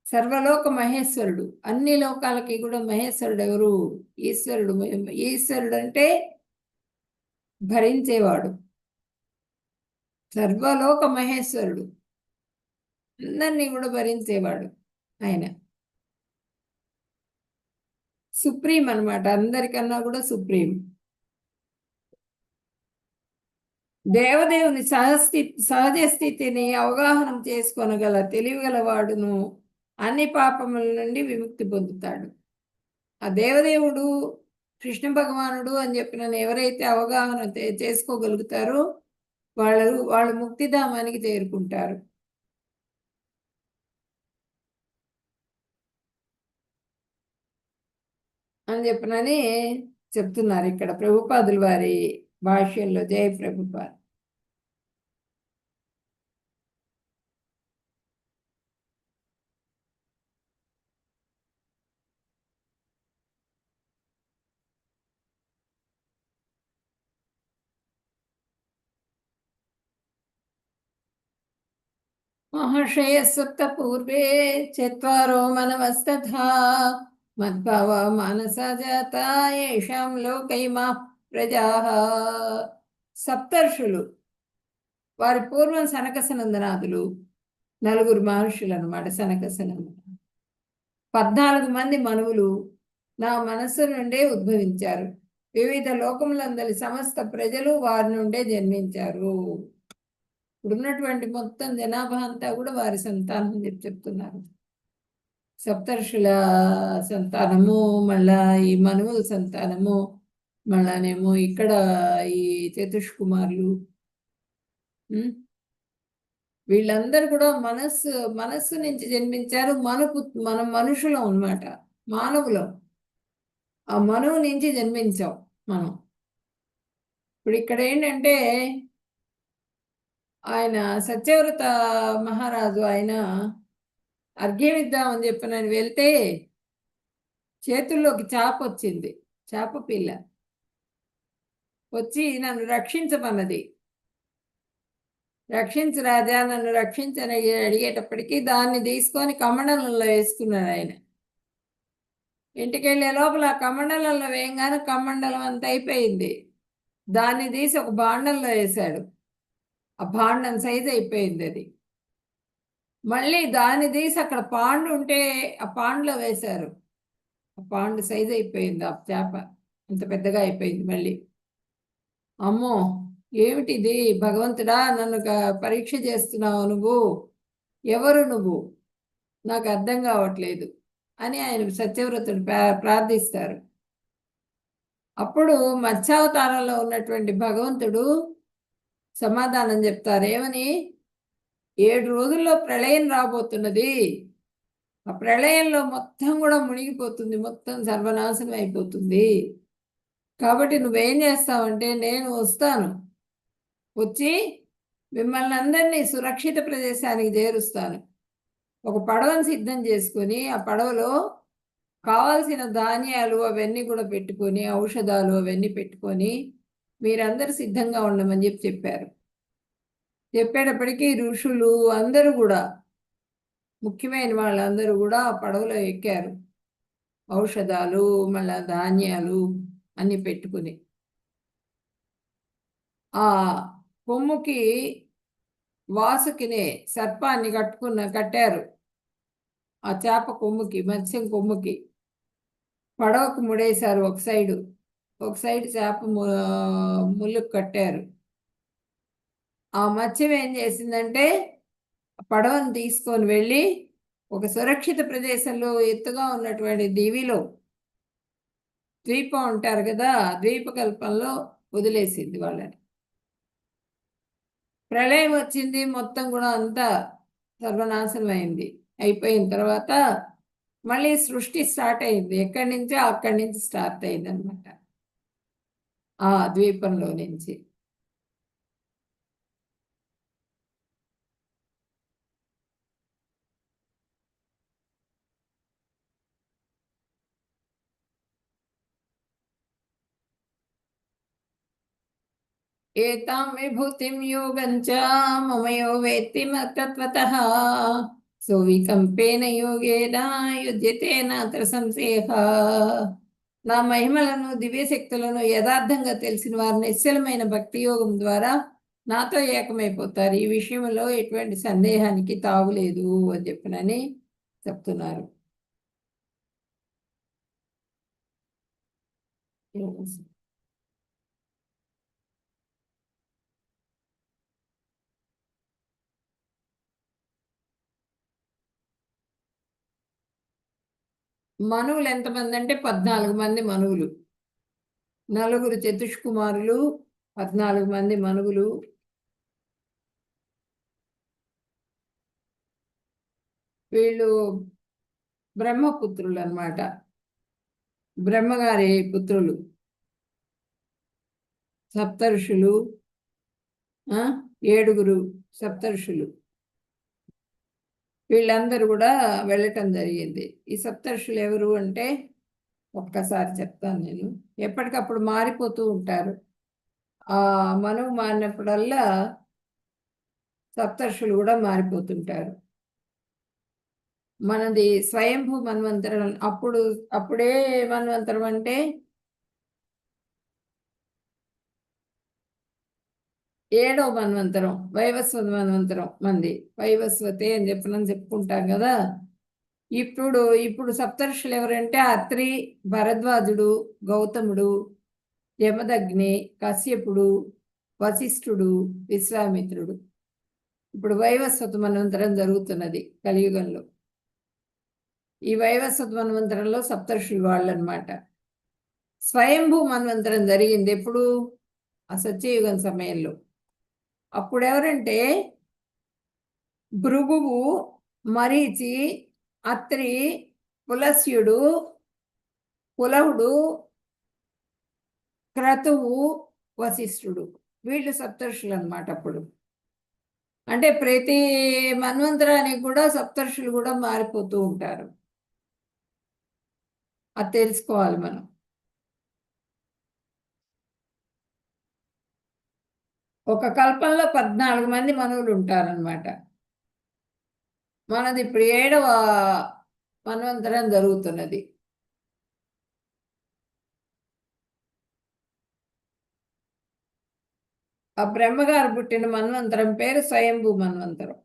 Speaker 1: సర్వలోక మహేశ్వరుడు, అన్ని లోకాలకి కూడా మహేశ్వరుడు ఎవరు, ఈశ్వరుడు. ఈశ్వరుడు అంటే భరించేవాడు, సర్వలోక మహేశ్వరుడు, అందరినీ కూడా భరించేవాడు ఆయన. సుప్రీం అనమాట, అందరికన్నా కూడా సుప్రీం. దేవదేవుని సహజ స్థితిని అవగాహన చేసుకొనగల తెలివిగలవాడును అన్ని పాపముల నుండి విముక్తి పొందుతాడు. ఆ దేవదేవుడు కృష్ణ భగవానుడు అని చెప్పిన ఎవరైతే అవగాహన చేసుకోగలుగుతారో వాళ్ళు ముక్తిధామానికి చేరుకుంటారు అని చెప్పినని చెప్తున్నారు ఇక్కడ ప్రభుపాదుల వారి భాష్యంలో జయ ప్రభుపాద్. మహర్షయ సుప్త పూర్వే చత్వారో మనవస్తథా మద్భావ మానస జాత ఏషాం లోకైమా ప్రజాః. సప్తర్షులు వారి పూర్వం సనకసనందనాథులు, నలుగురు మహర్షులు అన్నమాట. సనకసనందన 14 మంది మనువులు నా మనస్సు నుండే ఉద్భవించారు. వివిధ లోకములందరి సమస్త ప్రజలు వారి నుండే జన్మించారు. ఇప్పుడున్నటువంటి మొత్తం జనాభా అంతా కూడా వారి సంతానం చెప్తున్నారు. సప్తర్షుల సంతానము, మళ్ళా ఈ మనువుల సంతానము, మళ్ళానేమో ఇక్కడ ఈ చతుష్కుమారులు, వీళ్ళందరూ కూడా మనస్సు నుంచి జన్మించారు. మనం మనుషులం అన్నమాట, మానవులం. ఆ మనువు నుంచి జన్మించాం మనం. ఇప్పుడు ఇక్కడ ఏంటంటే ఆయన సత్యవ్రత మహారాజు ఆయన అర్ఘ్యం ఇద్దామని చెప్పి నేను వెళ్తే చేతుల్లోకి చాప వచ్చింది, చేప పిల్ల వచ్చి నన్ను రక్షించమన్నది. రక్షించు రాజా, నన్ను రక్షించని అడిగేటప్పటికి దాన్ని తీసుకొని కమండలంలో వేసుకున్నాడు ఆయన. ఇంటికి వెళ్ళే లోపల ఆ కమండలంలో వేయంగానే కమండలం అంత అయిపోయింది. దాన్ని తీసి ఒక భాండంలో వేశాడు. ఆ భాండం సైజ్ అయిపోయింది అది. మళ్ళీ దాన్ని తీసి అక్కడ పాండు ఉంటే ఆ పాండులో వేశారు. ఆ పాండు సైజ్ అయిపోయింది. ఆ చేప ఇంత పెద్దగా అయిపోయింది. మళ్ళీ అమ్మో ఏమిటిది భగవంతుడా, నన్ను పరీక్ష చేస్తున్నావు, నువ్వు ఎవరు, నువ్వు నాకు అర్థం కావట్లేదు అని ఆయన సత్యవ్రతుడు ప్రార్థిస్తారు. అప్పుడు మత్స్యావతారంలో ఉన్నటువంటి భగవంతుడు సమాధానం చెప్తారు. ఏమని? 7 రోజుల్లో ప్రళయం రాబోతున్నది. ఆ ప్రళయంలో మొత్తం కూడా మునిగిపోతుంది, మొత్తం సర్వనాశనం అయిపోతుంది. కాబట్టి నువ్వేం చేస్తావంటే నేను వస్తాను, వచ్చి మిమ్మల్ని అందరినీ సురక్షిత ప్రదేశానికి చేరుస్తాను. ఒక పడవను సిద్ధం చేసుకొని ఆ పడవలో కావాల్సిన ధాన్యాలు అవన్నీ కూడా పెట్టుకొని, ఔషధాలు అవన్నీ పెట్టుకొని మీరందరూ సిద్ధంగా ఉండమని చెప్పారు. చెప్పేటప్పటికీ ఋషులు అందరూ కూడా, ముఖ్యమైన వాళ్ళందరూ కూడా ఆ పడవలో ఎక్కారు. ఔషధాలు మళ్ళా ధాన్యాలు అన్ని పెట్టుకుని ఆ కొమ్ముకి వాసుకినే సర్పాన్ని కట్టారు. ఆ చేప కొమ్ముకి, మత్స్యం కొమ్ముకి పడవకు ముడేశారు. ఒక సైడు చేప ముళ్ళుకు కట్టారు. ఆ మత్స్యం ఏం చేసిందంటే పడవను తీసుకొని వెళ్ళి ఒక సురక్షిత ప్రదేశంలో ఎత్తుగా ఉన్నటువంటి ద్వీపం ఉంటారు కదా, ద్వీపకల్పంలో వదిలేసింది వాళ్ళని. ప్రళయం వచ్చింది, మొత్తం కూడా అంతా సర్వనాశనం అయింది. అయిపోయిన తర్వాత మళ్ళీ సృష్టి స్టార్ట్ అయింది. అక్కడి నుంచి స్టార్ట్ అయింది అనమాట, ఆ ద్వీపంలో నుంచి. ఏతాం విభూతిం యోగంచ మమయో వేత్తి తత్వతః సువికంపేన యోగేన యుజ్యతే నాత్ర సంశయః. నా మహిమలను దివ్యశక్తులను యథార్థంగా తెలిసిన వారు నిశ్చలమైన భక్తి యోగం ద్వారా నాతో ఏకమైపోతారు. ఈ విషయంలో ఎటువంటి సందేహానికి తావులేదు అని చెప్పినని చెప్తున్నారు. మనువులు ఎంతమంది అంటే 14 మంది మనువులు, నలుగురు చతుష్కుమారులు, 14 మంది మనువులు. వీళ్ళు బ్రహ్మపుత్రులు అన్నమాట, బ్రహ్మగారి పుత్రులు. సప్తఋషులు, 7 సప్తఋషులు, వీళ్ళందరూ కూడా వెళ్ళటం జరిగింది. ఈ సప్తఋషులు ఎవరు అంటే ఒక్కసారి చెప్తాను నేను. ఎప్పటికప్పుడు మారిపోతూ ఉంటారు. ఆ మనువు మారినప్పుడల్లా సప్తర్షులు కూడా మారిపోతుంటారు. మనది స్వయంభూ మన్వంతరం. అప్పుడే మన్వంతరం అంటే 7వ మన్వంతరం, వైవస్వత మన్వంతరం మంది. వైవస్వతే అని చెప్పుకుంటాం కదా. ఇప్పుడు సప్తర్షులు ఎవరంటే అత్రి, భరద్వాజుడు, గౌతముడు, యమదగ్ని, కశ్యపుడు, వశిష్ఠుడు, విశ్వామిత్రుడు. ఇప్పుడు వైవస్వత మన్వంతరం జరుగుతున్నది కలియుగంలో. ఈ వైవస్వత మన్వంతరంలో సప్తర్షులు వాళ్ళు అన్నమాట. స్వయంభూ మన్వంతరం జరిగింది ఎప్పుడు? ఆ సత్యయుగం సమయంలో. అప్పుడు ఎవరంటే భృగువు, మరీచి, అత్రి, పులస్యుడు, పులహుడు, క్రతువు, వశిష్ఠుడు. వీళ్ళు సప్తర్షులు అన్నమాట. అప్పుడు అంటే ప్రతి మన్వంతరానికి కూడా సప్తర్షులు కూడా మారిపోతూ ఉంటారు. అది తెలుసుకోవాలి మనం. ఒక కల్పంలో 14 మంది మనువులు ఉంటారనమాట. మనది ఇప్పుడు 7వ మన్వంతరం జరుగుతున్నది. ఆ బ్రహ్మగారు పుట్టిన మన్వంతరం పేరు స్వయంభూ మన్వంతరం.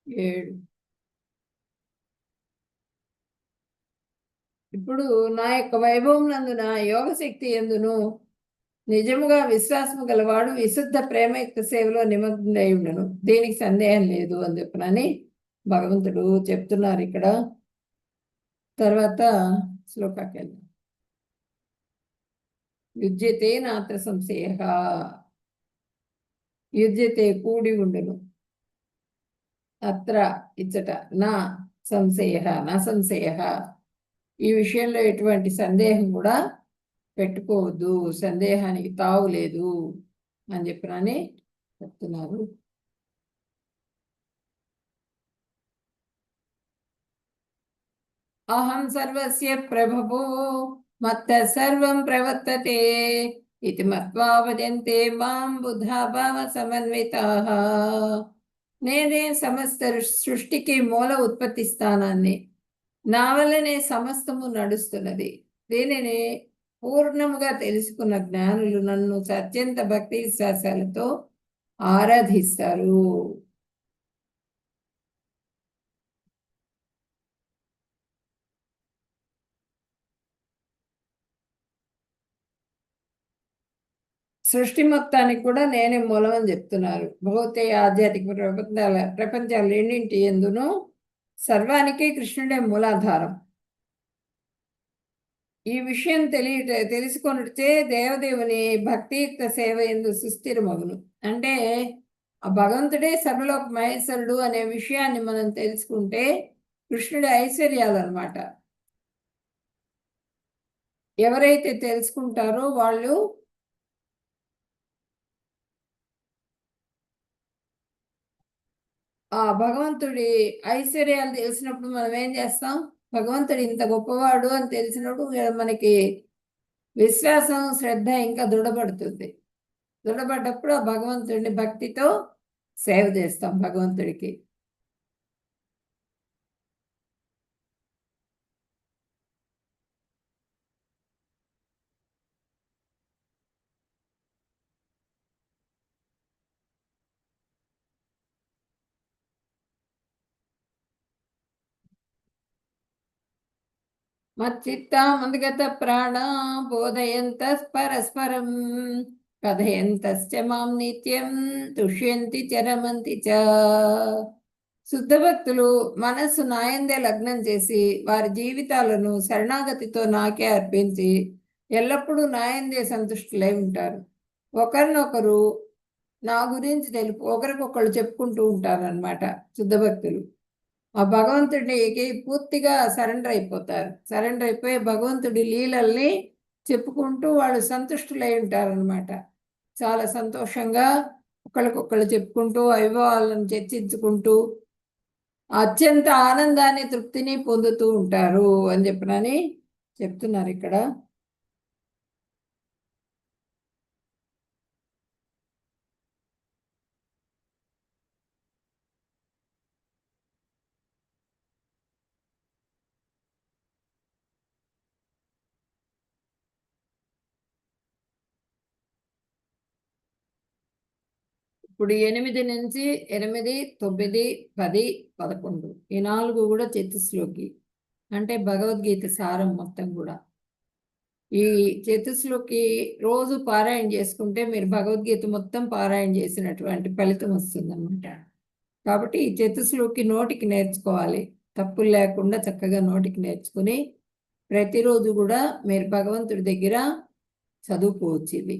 Speaker 1: ఏడు. ఇప్పుడు నా యొక్క వైభవం నందున యోగశక్తి ఎందును నిజముగా విశ్వాసము గలవాడు విశుద్ధ ప్రేమయుక్త సేవలో నిమగ్నై ఉండను, దీనికి సందేహం లేదు అని చెప్పనని భగవంతుడు చెప్తున్నారు ఇక్కడ. తర్వాత శ్లోకాకి వెళ్దాం. యుజ్యతే నాత్ర సంశయ, యుజ్యతే కూడి ఉండును, అత్ర ఇచ్చట నా సంశయ, నా సంశయ, ఈ విషయంలో ఎటువంటి సందేహం కూడా పెట్టుకోవద్దు, సందేహానికి తావు లేదు అని చెప్పినని చెప్తున్నారు. అహం సర్వస్య ప్రభవో మత్తః సర్వం ప్రవర్తతే ఇది మత్వా వదంతే మాం బుద్ధా భావ సమన్వితాః. నేనే సమస్త సృష్టికి మూల ఉత్పత్తి స్థానాన్ని, నా వల్లనే సమస్తము నడుస్తున్నది. దీనిని పూర్ణముగా తెలుసుకున్న జ్ఞానులు నన్ను అత్యంత భక్తి విశ్వాసాలతో ఆరాధిస్తారు. సృష్టి మొత్తానికి కూడా నేనే మూలం అని చెప్తున్నారు. భౌతిక ఆధ్యాత్మిక ప్రపంచాలు రెండింటి ఎందును సర్వానికి కృష్ణుడే మూలాధారం. ఈ విషయం తెలుసుకొనితే దేవదేవుని భక్తియుక్త సేవ ఎందు సుస్థిరమగును. అంటే ఆ భగవంతుడే సర్వలోక మహేశ్వరుడు అనే విషయాన్ని మనం తెలుసుకుంటే కృష్ణుడి ఐశ్వర్యాలు అన్నమాట. ఎవరైతే తెలుసుకుంటారో వాళ్ళు ఆ భగవంతుడి ఐశ్వర్యాలు తెలిసినప్పుడు మనం ఏం చేస్తాం? భగవంతుడు ఇంత గొప్పవాడు అని తెలిసినప్పుడు మనకి విశ్వాసం, శ్రద్ధ ఇంకా దృఢపడుతుంది. దృఢపడ్డప్పుడు ఆ భగవంతుడిని భక్తితో సేవ చేస్తాం భగవంతుడికి. మచ్చిత్తామనుగత ప్రాణా బోధయంత పరస్పరం కథయంతశ్చ మాం నిత్యం తుష్యంతి చరమంతి చ. శుద్ధ భక్తులు మనస్సు నాయందే లగ్నం చేసి వారి జీవితాలను శరణాగతితో నాకే అర్పించి ఎల్లప్పుడూ నాయందే సంతుష్టులై ఉంటారు. ఒకరినొకరు నా గురించి తెలుపు ఒకరికొకళ్ళు చెప్పుకుంటూ ఉంటారనమాట శుద్ధ భక్తులు. ఆ భగవంతుడికి పూర్తిగా సరెండర్ అయిపోతారు. సరెండర్ అయిపోయి భగవంతుడి లీలల్ని చెప్పుకుంటూ వాళ్ళు సంతుష్టులై ఉంటారనమాట. చాలా సంతోషంగా ఒకళ్ళకొకళ్ళు చెప్పుకుంటూ వైభవాలను చర్చించుకుంటూ అత్యంత ఆనందాన్ని తృప్తిని పొందుతూ ఉంటారు అని చెప్పనని చెప్తున్నారు ఇక్కడ. ఇప్పుడు 8 నుంచి 8, 9, 10, 11 ఈ 4 కూడా చతుస్లోకి అంటే భగవద్గీత సారం మొత్తం కూడా. ఈ చతుస్లోకి రోజు పారాయణ చేసుకుంటే మీరు భగవద్గీత మొత్తం పారాయణ చేసినటువంటి ఫలితం వస్తుందన్నమాట. కాబట్టి ఈ చతుస్లోకి నోటికి నేర్చుకోవాలి. తప్పులు లేకుండా చక్కగా నోటికి నేర్చుకుని ప్రతిరోజు కూడా మీరు భగవంతుడి దగ్గర చదువుకోవచ్చు ఇది.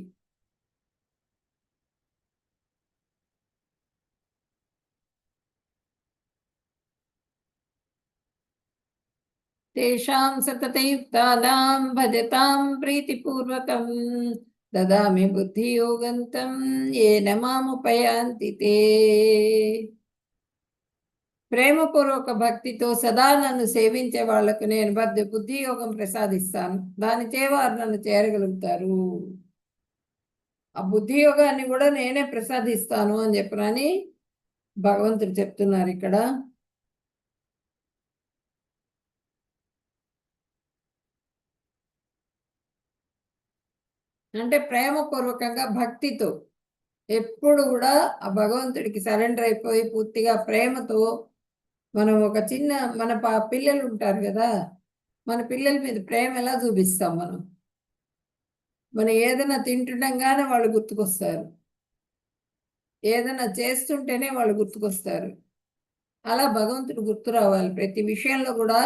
Speaker 1: తేషాం సతతయుక్తానాం భజతాం ప్రీతిపూర్వకం దదామి బుద్ధియోగంతం ఏన మాముపయాంతి తే. ప్రేమపూర్వక భక్తితో సదా నన్ను సేవించే వాళ్లకు నేను బుద్ధియోగం ప్రసాదిస్తాను. దానిచే వారు నన్ను చేరగలుగుతారు. ఆ బుద్ధియోగాన్ని కూడా నేనే ప్రసాదిస్తాను అని చెప్పనని భగవంతుడు చెప్తున్నారు ఇక్కడ. అంటే ప్రేమపూర్వకంగా భక్తితో ఎప్పుడు కూడా ఆ భగవంతుడికి సరెండర్ అయిపోయి పూర్తిగా ప్రేమతో మనం ఒక చిన్న మన పిల్లలు ఉంటారు కదా, మన పిల్లల మీద ప్రేమ ఎలా చూపిస్తాం మనం ఏదైనా తింటుండగానే వాళ్ళు గుర్తుకొస్తారు, ఏదైనా చేస్తుంటేనే వాళ్ళు గుర్తుకొస్తారు. అలా భగవంతుడు గుర్తు రావాలి. ప్రతి విషయంలో కూడా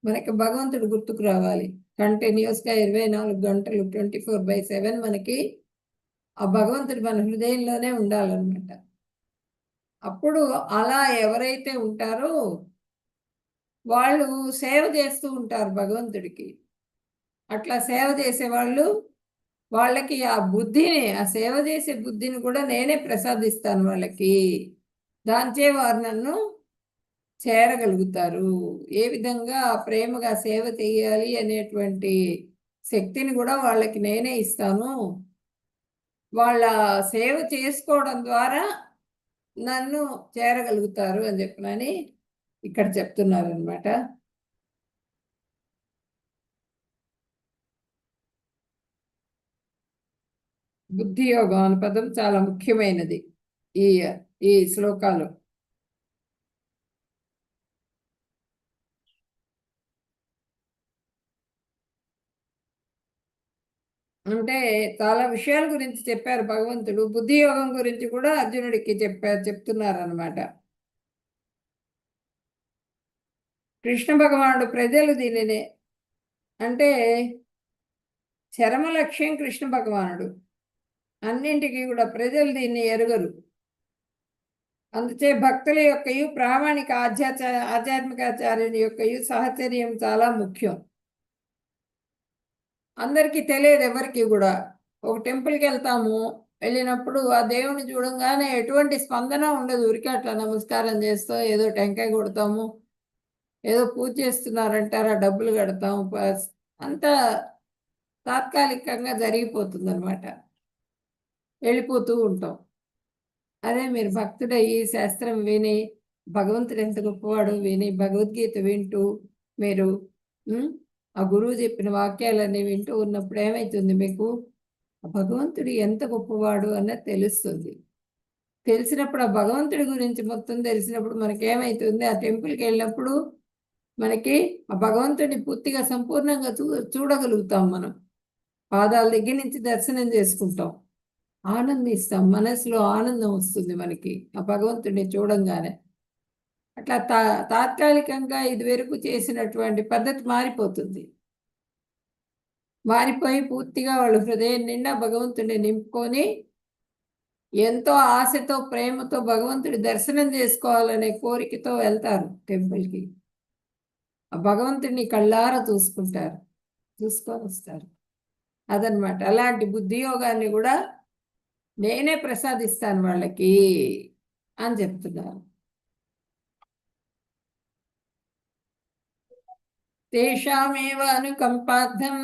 Speaker 1: మనకి భగవంతుడు గుర్తుకు రావాలి. కంటిన్యూస్గా 24 గంటలు 24/7 మనకి ఆ భగవంతుడు మన హృదయంలోనే ఉండాలన్నమాట. అప్పుడు అలా ఎవరైతే ఉంటారో వాళ్ళు సేవ చేస్తూ ఉంటారు భగవంతుడికి. అట్లా సేవ చేసేవాళ్ళు వాళ్ళకి ఆ బుద్ధిని, ఆ సేవ చేసే బుద్ధిని కూడా నేనే ప్రసాదిస్తాను వాళ్ళకి. దాంచే వారు నన్ను చేరగలుగుతారు. ఏ విధంగా ప్రేమగా సేవ చేయాలి అనేటువంటి శక్తిని కూడా వాళ్ళకి నేనే ఇస్తాను. వాళ్ళ సేవ చేసుకోవడం ద్వారా నన్ను చేరగలుగుతారు అని చెప్పనని ఇక్కడ చెప్తున్నారు అనమాట. బుద్ధియోగం అనే పదం చాలా ముఖ్యమైనది ఈ ఈ శ్లోకాలు. అంటే చాలా విషయాల గురించి చెప్పారు భగవంతుడు. బుద్ధియోగం గురించి కూడా అర్జునుడికి చెప్తున్నారు అనమాట. కృష్ణ భగవానుడు ప్రజలు దీనినే అంటే చరమ లక్ష్యం కృష్ణ భగవానుడు. అన్నింటికి కూడా ప్రజలు దీన్ని ఎరుగరు. అందుచే భక్తుల యొక్కయు ప్రామాణిక ఆధ్యాత్మికాచార్యుని యొక్కయు సహచర్యం చాలా ముఖ్యం. అందరికీ తెలియదు ఎవరికి కూడా. ఒక టెంపుల్కి వెళ్తాము, వెళ్ళినప్పుడు ఆ దేవుని చూడంగానే ఎటువంటి స్పందన ఉండదు. ఊరికే అట్లా నమస్కారం చేస్తాం, ఏదో టెంకాయ కొడతాము, ఏదో పూజ చేస్తున్నారంటారా డబ్బులు కడతాం, అంతా తాత్కాలికంగా జరిగిపోతుంది అనమాట, వెళ్ళిపోతూ ఉంటాం. అదే మీరు భక్తుడయ్యి శాస్త్రం విని భగవంతుడు ఎంత గొప్పవాడు విని భగవద్గీత వింటూ మీరు ఆ గురువు చెప్పిన వాక్యాలన్నీ వింటూ ఉన్నప్పుడు ఏమవుతుంది, మీకు భగవంతుడు ఎంత గొప్పవాడు అన్నది తెలుస్తుంది. తెలిసినప్పుడు ఆ భగవంతుడి గురించి మొత్తం తెలిసినప్పుడు మనకేమవుతుంది, ఆ టెంపుల్కి వెళ్ళినప్పుడు మనకి ఆ భగవంతుడిని పూర్తిగా సంపూర్ణంగా చూడగలుగుతాం. మనం పాదాల దగ్గర నుంచి దర్శనం చేసుకుంటాం, ఆనందిస్తాం, మనసులో ఆనందం వస్తుంది మనకి ఆ భగవంతుడిని చూడంగానే. అట్లా తాత్కాలికంగా ఇదివరకు చేసినటువంటి పద్ధతి మారిపోతుంది. మారిపోయి పూర్తిగా వాళ్ళు హృదయం నిండా భగవంతుడిని నింపుకొని ఎంతో ఆశతో ప్రేమతో భగవంతుడి దర్శనం చేసుకోవాలనే కోరికతో వెళ్తారు టెంపుల్కి. ఆ భగవంతుడిని కళ్ళారా చూసుకుంటారు, చూసుకొని వస్తారు. అదనమాట. అలాంటి బుద్ధి యోగాన్ని కూడా నేనే ప్రసాదిస్తాను వాళ్ళకి అని చెప్తున్నారు. తేషామేవ అనుకంపార్థం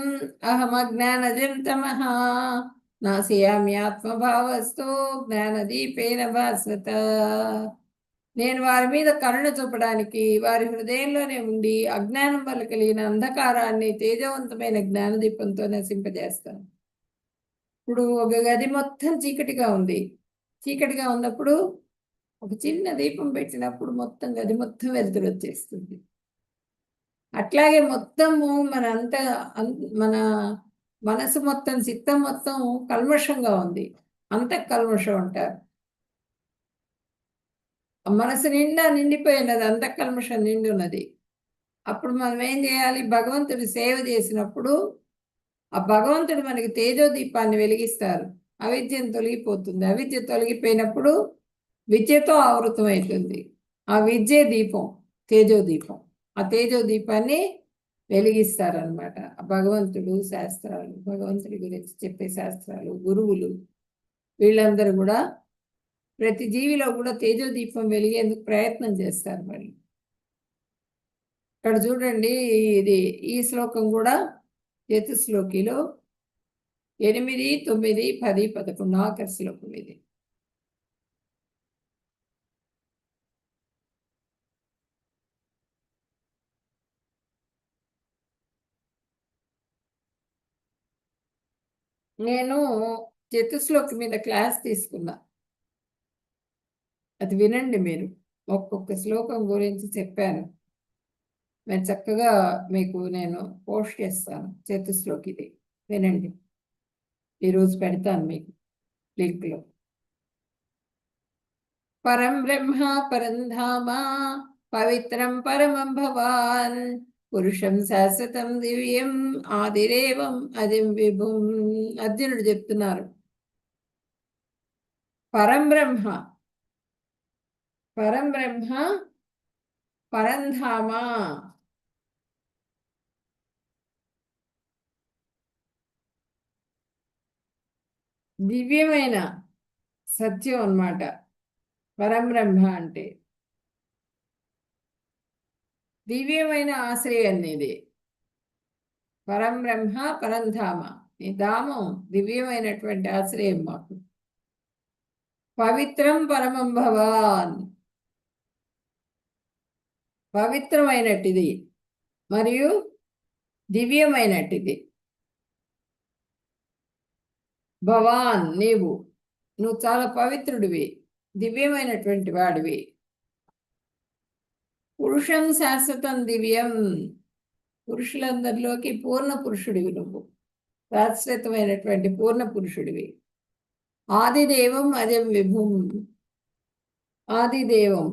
Speaker 1: అహమజ్ఞానజం తమః నాశయామి ఆత్మభావస్థో జ్ఞానదీపేన భాస్వత. నేను వారి మీద కరుణ చూపడానికి వారి హృదయంలోనే ఉండి అజ్ఞానం వల్ల కలిగిన అంధకారాన్ని తేజవంతమైన జ్ఞానదీపంతో నశింపజేస్తాను. ఇప్పుడు ఒక గది మొత్తం చీకటిగా ఉంది. చీకటిగా ఉన్నప్పుడు ఒక చిన్న దీపం పెట్టినప్పుడు మొత్తం గది మొత్తం వెలుతురు వచ్చేస్తుంది. అట్లాగే మొత్తము మన మనసు మొత్తం, చిత్తం మొత్తం కల్మషంగా ఉంది. అంతఃకల్మషం అంటారు. మనసు నిండా నిండిపోయినది, అంతఃకల్మషం నిండి ఉన్నది. అప్పుడు మనం ఏం చేయాలి? భగవంతుడి సేవ చేసినప్పుడు ఆ భగవంతుడు మనకి తేజోదీపాన్ని వెలిగిస్తారు. అవిద్యం తొలగిపోతుంది. అవిద్య తొలగిపోయినప్పుడు విద్యతో ఆవృతమవుతుంది. ఆ విద్యే దీపం, తేజోదీపం. ఆ తేజోదీపాన్ని వెలిగిస్తారనమాట. భగవంతుడు, శాస్త్రాలు, భగవంతుడి గురించి చెప్పే శాస్త్రాలు, గురువులు, వీళ్ళందరూ కూడా ప్రతి జీవిలో కూడా తేజోదీపం వెలిగేందుకు ప్రయత్నం చేస్తారు. వాళ్ళు ఇక్కడ చూడండి, ఇది ఈ శ్లోకం కూడా చతుశ్లోకిలో 8, 9, 10, 11 ఆఖరి శ్లోకం ఇది. నేను చతుశ్లోకి మీద క్లాస్ తీసుకున్నా, అది వినండి మీరు. ఒక్కొక్క శ్లోకం గురించి చెప్పాను. నేను చక్కగా మీకు నేను పోస్ట్ చేస్తాను. చతుశ్లోకిది వినండి. ఈరోజు పెడతాను మీకు లింక్లో. పరం బ్రహ్మ పరం ధామ పవిత్రం పరమం భవాన్ పురుషం శాశ్వతం దివ్యం ఆదిరేవం అజం విభుం. అర్జునుడు చెప్తున్నారు. పరం బ్రహ్మ, పరం బ్రహ్మ, పరంధామ, దివ్యమైన సత్యం అన్నమాట. పరంబ్రహ్మ అంటే దివ్యమైన ఆశ్రయం ఇది. పరంబ్రహ్మ పరంధామ, ఈ ధామం దివ్యమైనటువంటి ఆశ్రయం మాకు. పవిత్రం పరమం భవాన్, పవిత్రమైనటిది మరియు దివ్యమైనటిది. భవాన్ నువ్వు చాలా పవిత్రుడివి, దివ్యమైనటువంటి వాడివి. పురుషం శాశ్వతం దివ్యం, పురుషులందరిలోకి పూర్ణ పురుషుడివి నువ్వు, శాశ్వతమైనటువంటి పూర్ణ పురుషుడివి. ఆదిదేవం అజం విభుం, ఆదిదేవం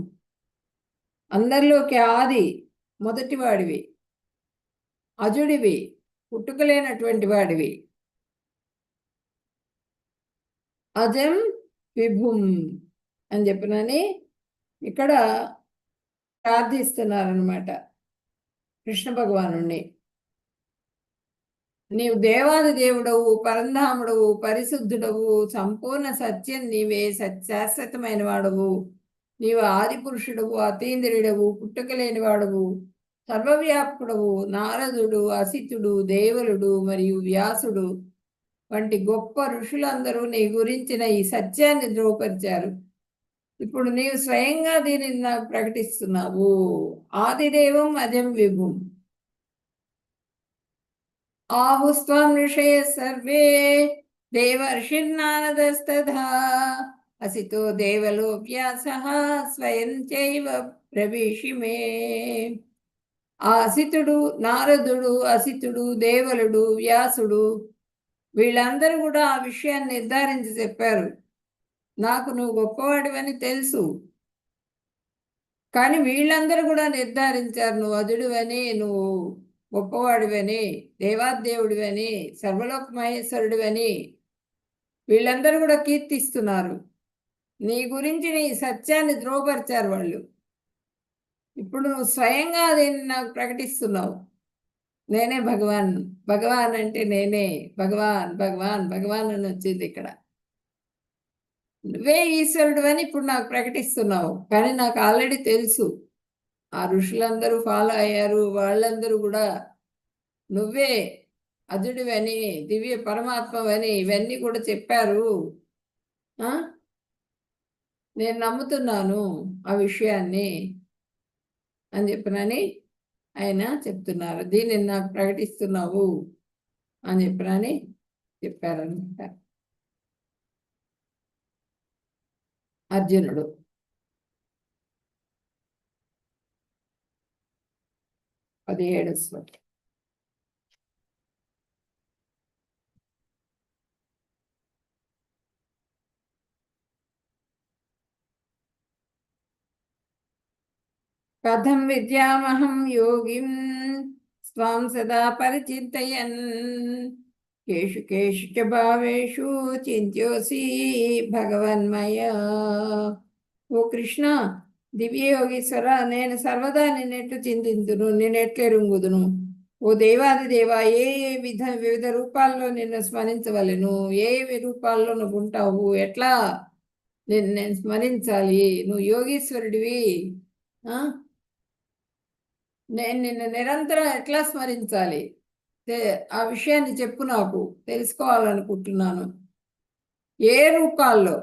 Speaker 1: అందరిలోకి ఆది, మొదటివాడివి. అజుడివి, పుట్టుకలేనటువంటి వాడివి. అజం విభుం అని చెప్పినని ఇక్కడ ప్రార్థిస్తున్నారనమాట కృష్ణ భగవాను. నీవు దేవాది దేవుడవు, పరంధాముడవు, పరిశుద్ధుడవు, సంపూర్ణ సత్యం నీవే, శాశ్వతమైన వాడవు. నీవు ఆది పురుషుడవు, అతీంద్రియుడవు, పుట్టుకలేని వాడవు, సర్వవ్యాపకుడవు. నారదుడు, అసితుడు, దేవలుడు మరియు వ్యాసుడు వంటి గొప్ప ఋషులందరూ నీ గురించిన ఈ సత్యాన్ని ధృవపరిచారు. ఇప్పుడు నీవు స్వయంగా దీనిని నాకు ప్రకటిస్తున్నావు. ఆదిదేవం అజం విభుం ఆహుస్త్వం ఋషయ సర్వే దేవర్షిర్నారదస్తథా అసితో దేవలో వ్యాసః స్వయం చైవ ప్రవిశి మే. ఆ అసితుడు, నారదుడు, అసితుడు, దేవలుడు, వ్యాసుడు వీళ్ళందరూ కూడా ఆ విషయాన్ని నిర్ధారించి చెప్పారు. నాకు నువ్వు గొప్పవాడివని తెలుసు, కానీ వీళ్ళందరూ కూడా నిర్ధారించారు నువ్వు అజుడివని, నువ్వు గొప్పవాడివని, దేవాదేవుడివని, సర్వలోక మహేశ్వరుడివని వీళ్ళందరూ కూడా కీర్తిస్తున్నారు. నీ గురించి నీ సత్యాన్ని ధ్రువపరిచారు వాళ్ళు. ఇప్పుడు నువ్వు స్వయంగా అది నాకు ప్రకటిస్తున్నావు. నేనే భగవాన్. భగవాన్ అంటే నేనే భగవాన్. భగవాన్ భగవాన్ అని వచ్చింది ఇక్కడ. నువ్వే ఈశ్వరుడు అని ఇప్పుడు నాకు ప్రకటిస్తున్నావు. కానీ నాకు ఆల్రెడీ తెలుసు. ఆ ఋషులందరూ ఫాలో అయ్యారు. వాళ్ళందరూ కూడా నువ్వే అజుడివని, దివ్య పరమాత్మవని ఇవన్నీ కూడా చెప్పారు. నేను నమ్ముతున్నాను ఆ విషయాన్ని అని చెప్పినని ఆయన చెప్తున్నారు. దీన్ని నాకు ప్రకటిస్తున్నావు అని చెప్పినని చెప్పారనమాట అర్జునుడు. 17వ శ్లోకం. కథం విద్యామహం యోగిం స్వాం సదా పరిచింతయన్ కేషు కేషు చ భావేషు చింత్యోసి భగవన్మయా. ఓ కృష్ణ, దివ్యయోగీశ్వర, నేను సర్వదా నిన్నెట్లు చింతింతును, నిన్నెట్లెరుంగుదును. ఓ దేవాది దేవా, వివిధ రూపాల్లో నిన్ను స్మరించవలెను. ఏ రూపాల్లో నువ్వు ఉంటావు, ఎట్లా నేను స్మరించాలి? నువ్వు యోగీశ్వరుడివి. నేను నిన్ను నిరంతరం ఎట్లా స్మరించాలి? ఆ విషయాన్ని చెప్పు, నాకు తెలుసుకోవాలనుకుంటున్నాను. ఏ రూపాల్లో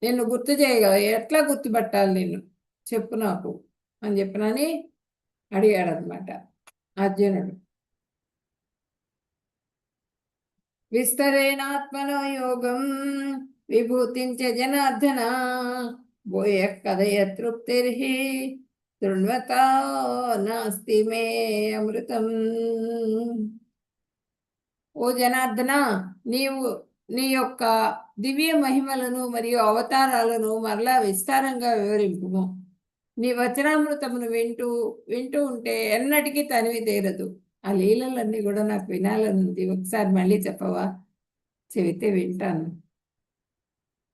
Speaker 1: నిన్ను గుర్తు చేయగల, ఎట్లా గుర్తుపట్టాలి నిన్ను చెప్పు నాకు అని చెప్పినని అడిగాడనమాట అర్జునుడు. విస్తరేణాత్మనో యోగం విభూతించ జనార్దన భూయ కథయ తృప్తిర్హి శృణ్వతా నాస్తి మే అమృతం. ఓ జనార్దన, నీవు నీ యొక్క దివ్య మహిమలను మరియు అవతారాలను మరలా విస్తారంగా వివరింపుము. నీ వచనామృతమును వింటూ వింటూ ఉంటే ఎన్నటికీ తనివి తీరదు. ఆ లీలలన్నీ కూడా నాకు వినాలనుంది. ఒకసారి మళ్ళీ చెప్పవా? చెబితే వింటాను.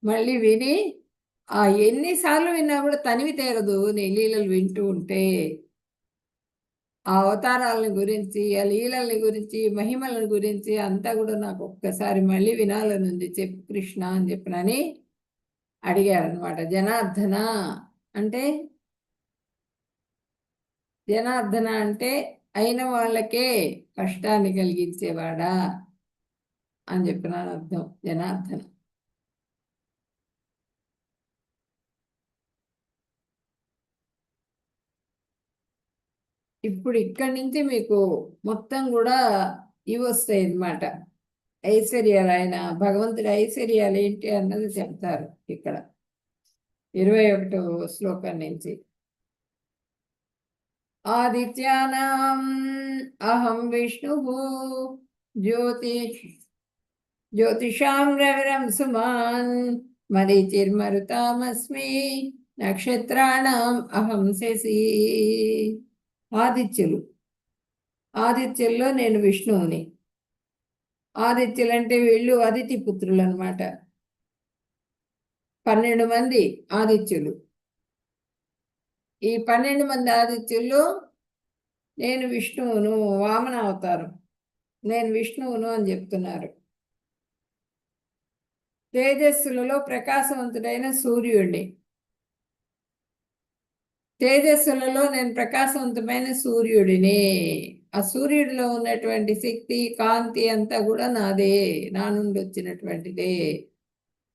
Speaker 1: మళ్ళీ విని ఎన్నిసార్లు విన్నా కూడా తనివి తీరదు నీ లీలలు వింటూ ఉంటే. ఆ అవతారాలని గురించి, ఆ లీలల్ని గురించి, మహిమలను గురించి అంతా కూడా నాకు ఒక్కసారి మళ్ళీ వినాలనుంది, చెప్పు కృష్ణ అని చెప్పినని అడిగారనమాట. జనార్దన అంటే జనార్దన అంటే అయిన వాళ్ళకే కష్టాన్ని కలిగించేవాడా అని చెప్పిన అర్థం జనార్దన. ఇప్పుడు ఇక్కడి నుంచి మీకు మొత్తం కూడా ఇవి వస్తాయి అన్నమాట. ఐశ్వర్యాలు, ఆయన భగవంతుడి ఐశ్వర్యాలు ఏంటి అన్నది చెప్తారు ఇక్కడ 21వ శ్లోకం నుంచి. ఆదిత్యానాం అహం విష్ణు జ్యోతిషాం రవిరం సుమాన్ మరీచిర్మరుతామస్మి నక్షత్రాణం అహం శశి. ఆదిత్యుల్లో నేను విష్ణువుని. ఆదిత్యులు అంటే వీళ్ళు అదితి పుత్రులు అనమాట. 12 మంది ఆదిత్యులు. ఈ 12 మంది ఆదిత్యుల్లో నేను విష్ణువును, వామన అవతారం, నేను విష్ణువును అని చెప్తున్నారు. తేజస్సులలో ప్రకాశవంతుడైన సూర్యుడిని. తేజస్సులలో నేను ప్రకాశవంతమైన సూర్యుడిని. ఆ సూర్యుడిలో ఉన్నటువంటి శక్తి, కాంతి అంతా కూడా నాదే, నా నుండి వచ్చినటువంటిదే.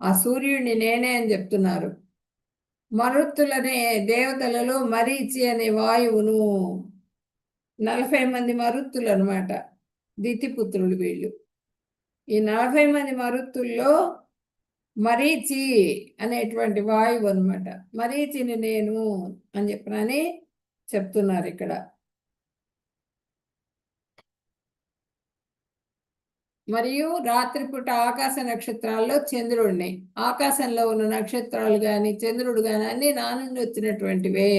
Speaker 1: ఆ సూర్యుడిని నేనే అని చెప్తున్నారు. మరుత్తులనే దేవతలలో మరీచి అనే వాయువును. 40 మంది మరుత్తులు అనమాట, దితిపుత్రులు వీళ్ళు. ఈ 40 మంది మరుత్తుల్లో మరీచి అనేటువంటి వాయువు అనమాట. మరీచిని నేను అని చెప్పినని చెప్తున్నారు ఇక్కడ. మరియు రాత్రిపూట ఆకాశ నక్షత్రాల్లో చంద్రుడిని. ఆకాశంలో ఉన్న నక్షత్రాలు కానీ చంద్రుడు కానీ అన్నీ నా నుండి వచ్చినటువంటివే.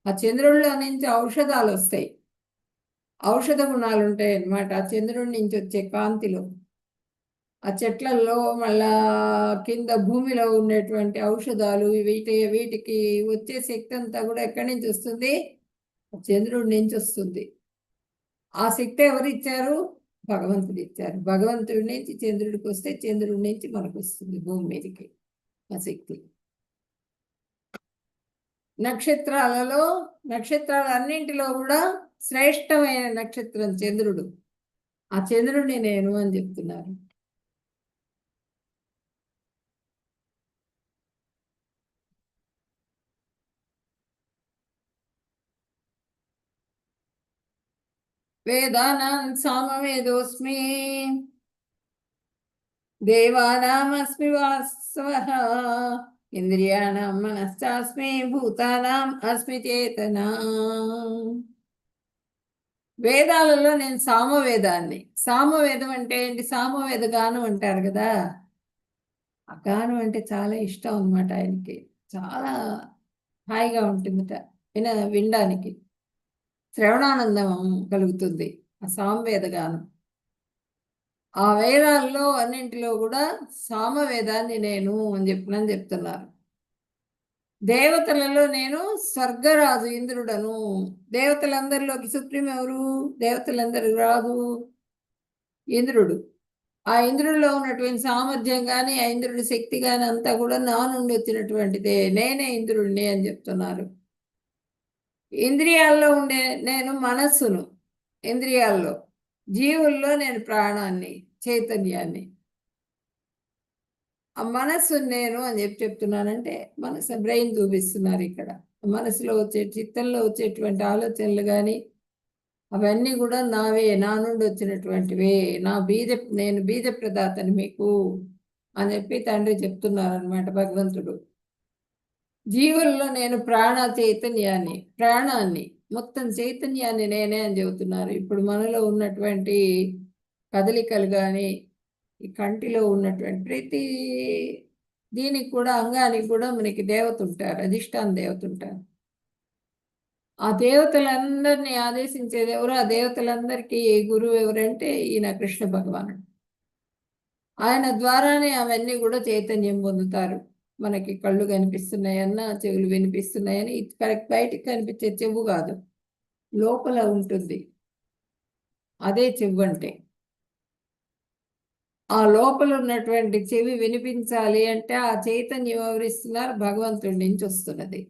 Speaker 1: ఆ చంద్రుడిలో నుంచి ఔషధాలు వస్తాయి, ఔషధ గుణాలు ఉంటాయి అన్నమాట ఆ చంద్రుడి నుంచి వచ్చే కాంతిలో. ఆ చెట్లలో మళ్ళా కింద భూమిలో ఉన్నటువంటి ఔషధాలు వీటికి వచ్చే శక్తి అంతా కూడా ఎక్కడి నుంచి వస్తుంది? చంద్రుడి నుంచి వస్తుంది. ఆ శక్తి ఎవరు ఇచ్చారు? భగవంతుడు ఇచ్చారు. భగవంతుడి నుంచి చంద్రుడికి వస్తే చంద్రుడి నుంచి మనకు వస్తుంది భూమి మీదకి ఆ శక్తి. నక్షత్రాలన్నింటిలో కూడా శ్రేష్టమైన నక్షత్రం చంద్రుడు. ఆ చంద్రుడిని నేను అని చెప్తున్నారు. వేదానాం సామవేదోస్మి దేవానామస్మి వాస్తవః ఇంద్రియాణం మనశ్చాస్మి భూతానాం అస్మి చేతన. వేదాలలో నేను సామవేదాన్ని. సామవేదం అంటే ఏంటి? సామవేద గానం అంటారు కదా. ఆ గానం అంటే చాలా ఇష్టం అనమాట ఆయనకి. చాలా హాయిగా ఉంటుందట వినడానికి. శ్రవణానందం కలుగుతుంది ఆ సామవేద గానం. ఆ వేదాల్లో అన్నింటిలో కూడా సామవేదాన్ని నేను అని చెప్తున్నారు. దేవతలలో నేను స్వర్గరాజు ఇంద్రుడను. దేవతలందరిలోకి సుప్రీం ఎవరు? దేవతలందరి రాజు ఇంద్రుడు. ఆ ఇంద్రుడిలో ఉన్నటువంటి సామర్థ్యం కానీ ఆ ఇంద్రుడి శక్తి కానీ అంతా కూడా నా నుండి వచ్చినటువంటిదే. నేనే ఇంద్రుడిని అని చెప్తున్నారు. ఇంద్రియాల్లో ఉండే నేను మనస్సును. ఇంద్రియాల్లో జీవుల్లో నేను ప్రాణాన్ని, చైతన్యాన్ని. ఆ మనస్సు నేను అని చెప్తున్నానంటే మనసు బ్రెయిన్ చూపిస్తున్నారు ఇక్కడ. మనసులో చిత్తంలో వచ్చేటువంటి ఆలోచనలు కానీ అవన్నీ కూడా నావే, నా నుండి వచ్చినటువంటివే. నేను బీజ ప్రదాతని మీకు అని చెప్పి తండ్రి చెప్తున్నారనమాట భగవంతుడు. జీవుల్లో నేను ప్రాణాన్ని మొత్తం చైతన్యాన్ని నేనే అని చెబుతున్నారు. ఇప్పుడు మనలో ఉన్నటువంటి కదలికలు కానీ ఈ కంటిలో ఉన్నటువంటి ప్రతి దీనికి కూడా అంగానికి కూడా మనకి దేవత ఉంటారు, అధిష్టాన దేవత ఉంటారు. ఆ దేవతలందరినీ ఆదేశించేది ఎవరు? ఆ దేవతలందరికీ గురువు ఎవరంటే ఈయన కృష్ణ భగవానుడు. ఆయన ద్వారానే అవన్నీ కూడా చైతన్యం పొందుతారు. మనకి కళ్ళు కనిపిస్తున్నాయన్నా, చెవులు వినిపిస్తున్నాయని కరెక్ట్ బయటికి కనిపించే చెవు కాదు, లోపల ఉంటుంది. అదే చెవు అంటే. ఆ లోపల ఉన్నటువంటి చెవి వినిపించాలి అంటే ఆ చైతన్యం ఎవరిస్తున్నారు? భగవంతుడి నుంచి వస్తున్నది.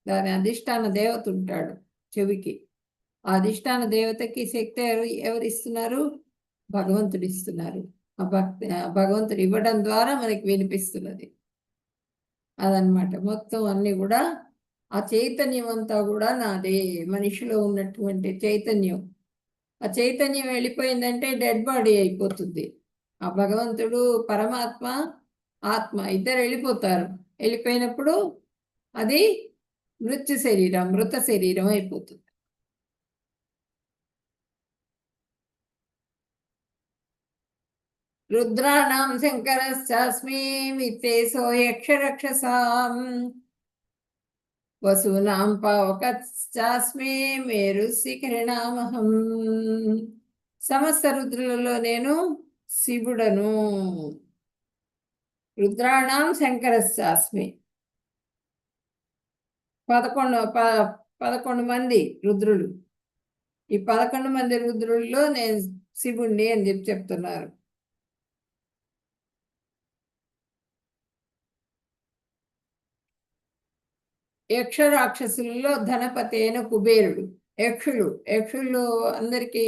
Speaker 1: దాని అధిష్టాన దేవత ఉంటాడు చెవికి. ఆ అధిష్టాన దేవతకి శక్తి ఎవరిస్తున్నారు? భగవంతుడు ఇస్తున్నారు. భగవంతుడు ఇవ్వడం ద్వారా మనకి వినిపిస్తున్నది. అదనమాట. మొత్తం అన్ని కూడా ఆ చైతన్యం అంతా కూడా నాదే. మనిషిలో ఉన్నటువంటి చైతన్యం, ఆ చైతన్యం వెళ్ళిపోయిందంటే డెడ్ బాడీ అయిపోతుంది. ఆ భగవంతుడు, పరమాత్మ, ఆత్మ ఇద్దరు వెళ్ళిపోతారు. వెళ్ళిపోయినప్పుడు అది మృత శరీరం అయిపోతుంది. రుద్రాణం శంకరశ్చాస్మి విత్తేశో యక్షరక్షసాం వసూనాం పావకశ్చాస్మి మేరు శిఖరిణామహం. సమస్త రుద్రులలో నేను శివుడను. రుద్రాణం శంకరశ్చాస్మి. 11 మంది రుద్రులు. ఈ 11 మంది రుద్రుల్లో నేను శివుణ్ణి అని చెప్తున్నారు. యక్షరాక్షసులలో ధనపతి అయిన కుబేరుడు. యక్షులు అందరికీ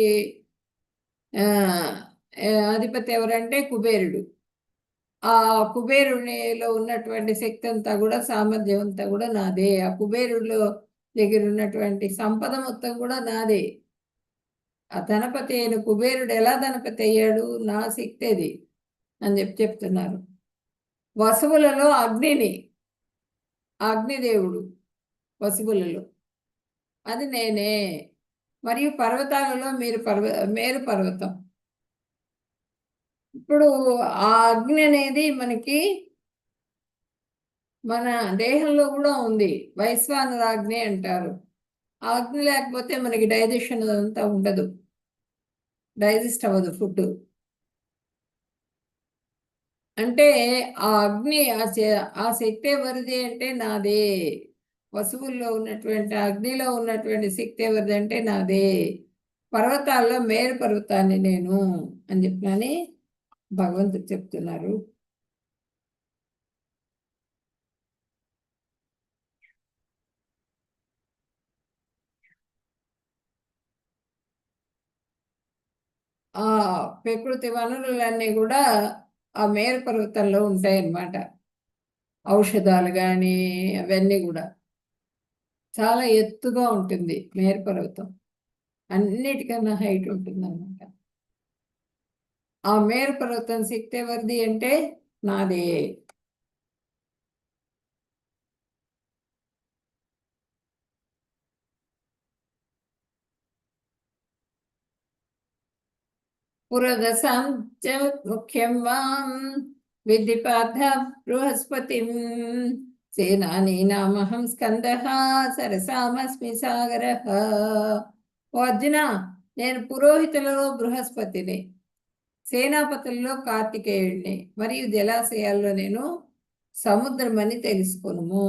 Speaker 1: అధిపతి ఎవరంటే కుబేరుడు. ఆ కుబేరునిలో ఉన్నటువంటి శక్తి అంతా కూడా, సామర్థ్యం అంతా కూడా నాదే. ఆ కుబేరుడిలో దగ్గర ఉన్నటువంటి సంపద మొత్తం కూడా నాదే. ఆ ధనపతి అయిన కుబేరుడు ఎలా ధనపతి అయ్యాడు? నా శక్తి అది అని చెప్తున్నారు. వసువులలో అగ్నిదేవుడు వసువులలో, అది నేనే. మరియు పర్వతాలలో మేరు పర్వతం. ఇప్పుడు ఆ అగ్ని అనేది మనకి మన దేహంలో కూడా ఉంది. వైశ్వానర అగ్ని అంటారు. ఆ అగ్ని లేకపోతే మనకి డైజెషన్ అంతా ఉండదు, డైజెస్ట్ అవ్వదు ఫుడ్. అంటే ఆ అగ్ని ఆ శక్తి ఎవరిది అంటే నాదే. వసువుల్లో ఉన్నటువంటి అగ్నిలో ఉన్నటువంటి శక్తి ఎవరిది అంటే నాదే. పర్వతాల్లో మేరు పర్వతాన్ని నేను అని చెప్పినని భగవంతుడు చెప్తున్నారు. ఆ ప్రకృతి వనరులన్నీ కూడా ఆ మేరు పర్వతంలో ఉంటాయన్నమాట. ఔషధాలు కానీ అవన్నీ కూడా చాలా ఎత్తుగా ఉంటుంది మేరు పర్వతం. అన్నిటికన్నా హైట్ ఉంటుంది అనమాట. ఆ మేరు పర్వతం శక్తి ఎవరిది అంటే నాదే. పురదశాం చ ముఖ్యం వాం విద్ధి పార్థ బృహస్పతిం సేనానీనామహం స్కందః సరసామస్మి సాగరః. ఓ అర్జున, నేను పురోహితులలో బృహస్పతిని, సేనాపతుల్లో కార్తికేయుడిని, మరియు జలాశయాల్లో నేను సముద్రమని తెలుసుకొనుము.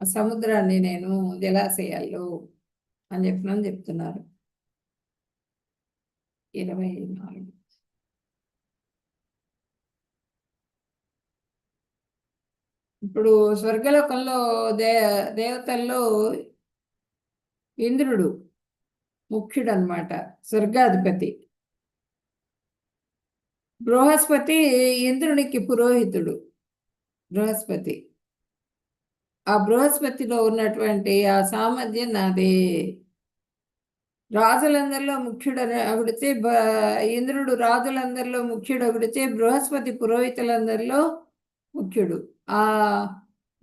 Speaker 1: ఆ సముద్రాన్ని నేను జలాశయాల్లో అని చెప్తున్నారు. 24. ఇప్పుడు స్వర్గలోకంలో దేవతల్లో ఇంద్రుడు ముఖ్యుడు అనమాట, స్వర్గాధిపతి. బృహస్పతి ఇంద్రునికి పురోహితుడు. బృహస్పతి, ఆ బృహస్పతిలో ఉన్నటువంటి ఆ సామర్థ్యం నాదే. రాజులందరిలో ముఖ్యుడు అగుడితే ఇంద్రుడు రాజులందరిలో ముఖ్యుడు అగుడితే బృహస్పతి పురోహితులందరిలో ముఖ్యుడు. ఆ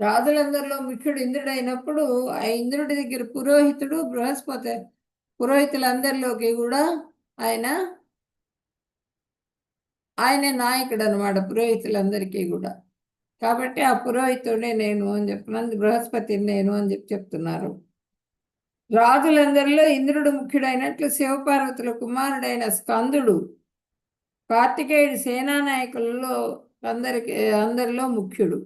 Speaker 1: రాజులందరిలో ముఖ్యుడు ఇంద్రుడు అయినప్పుడు ఆ ఇంద్రుడి దగ్గర పురోహితుడు బృహస్పతి. పురోహితులందరిలోకి కూడా ఆయన ఆయనే నాయకుడు అనమాట, పురోహితులందరికీ కూడా. కాబట్టి ఆ పురోహితుడే నేను అని చెప్పినందుకు బృహస్పతిని నేను అని చెప్తున్నారు. రాజులందరిలో ఇంద్రుడు ముఖ్యుడైనట్లు శివపార్వతుల కుమారుడైన స్కందుడు కార్తికేయుడు సేనానాయకులలో అందరిలో ముఖ్యుడు.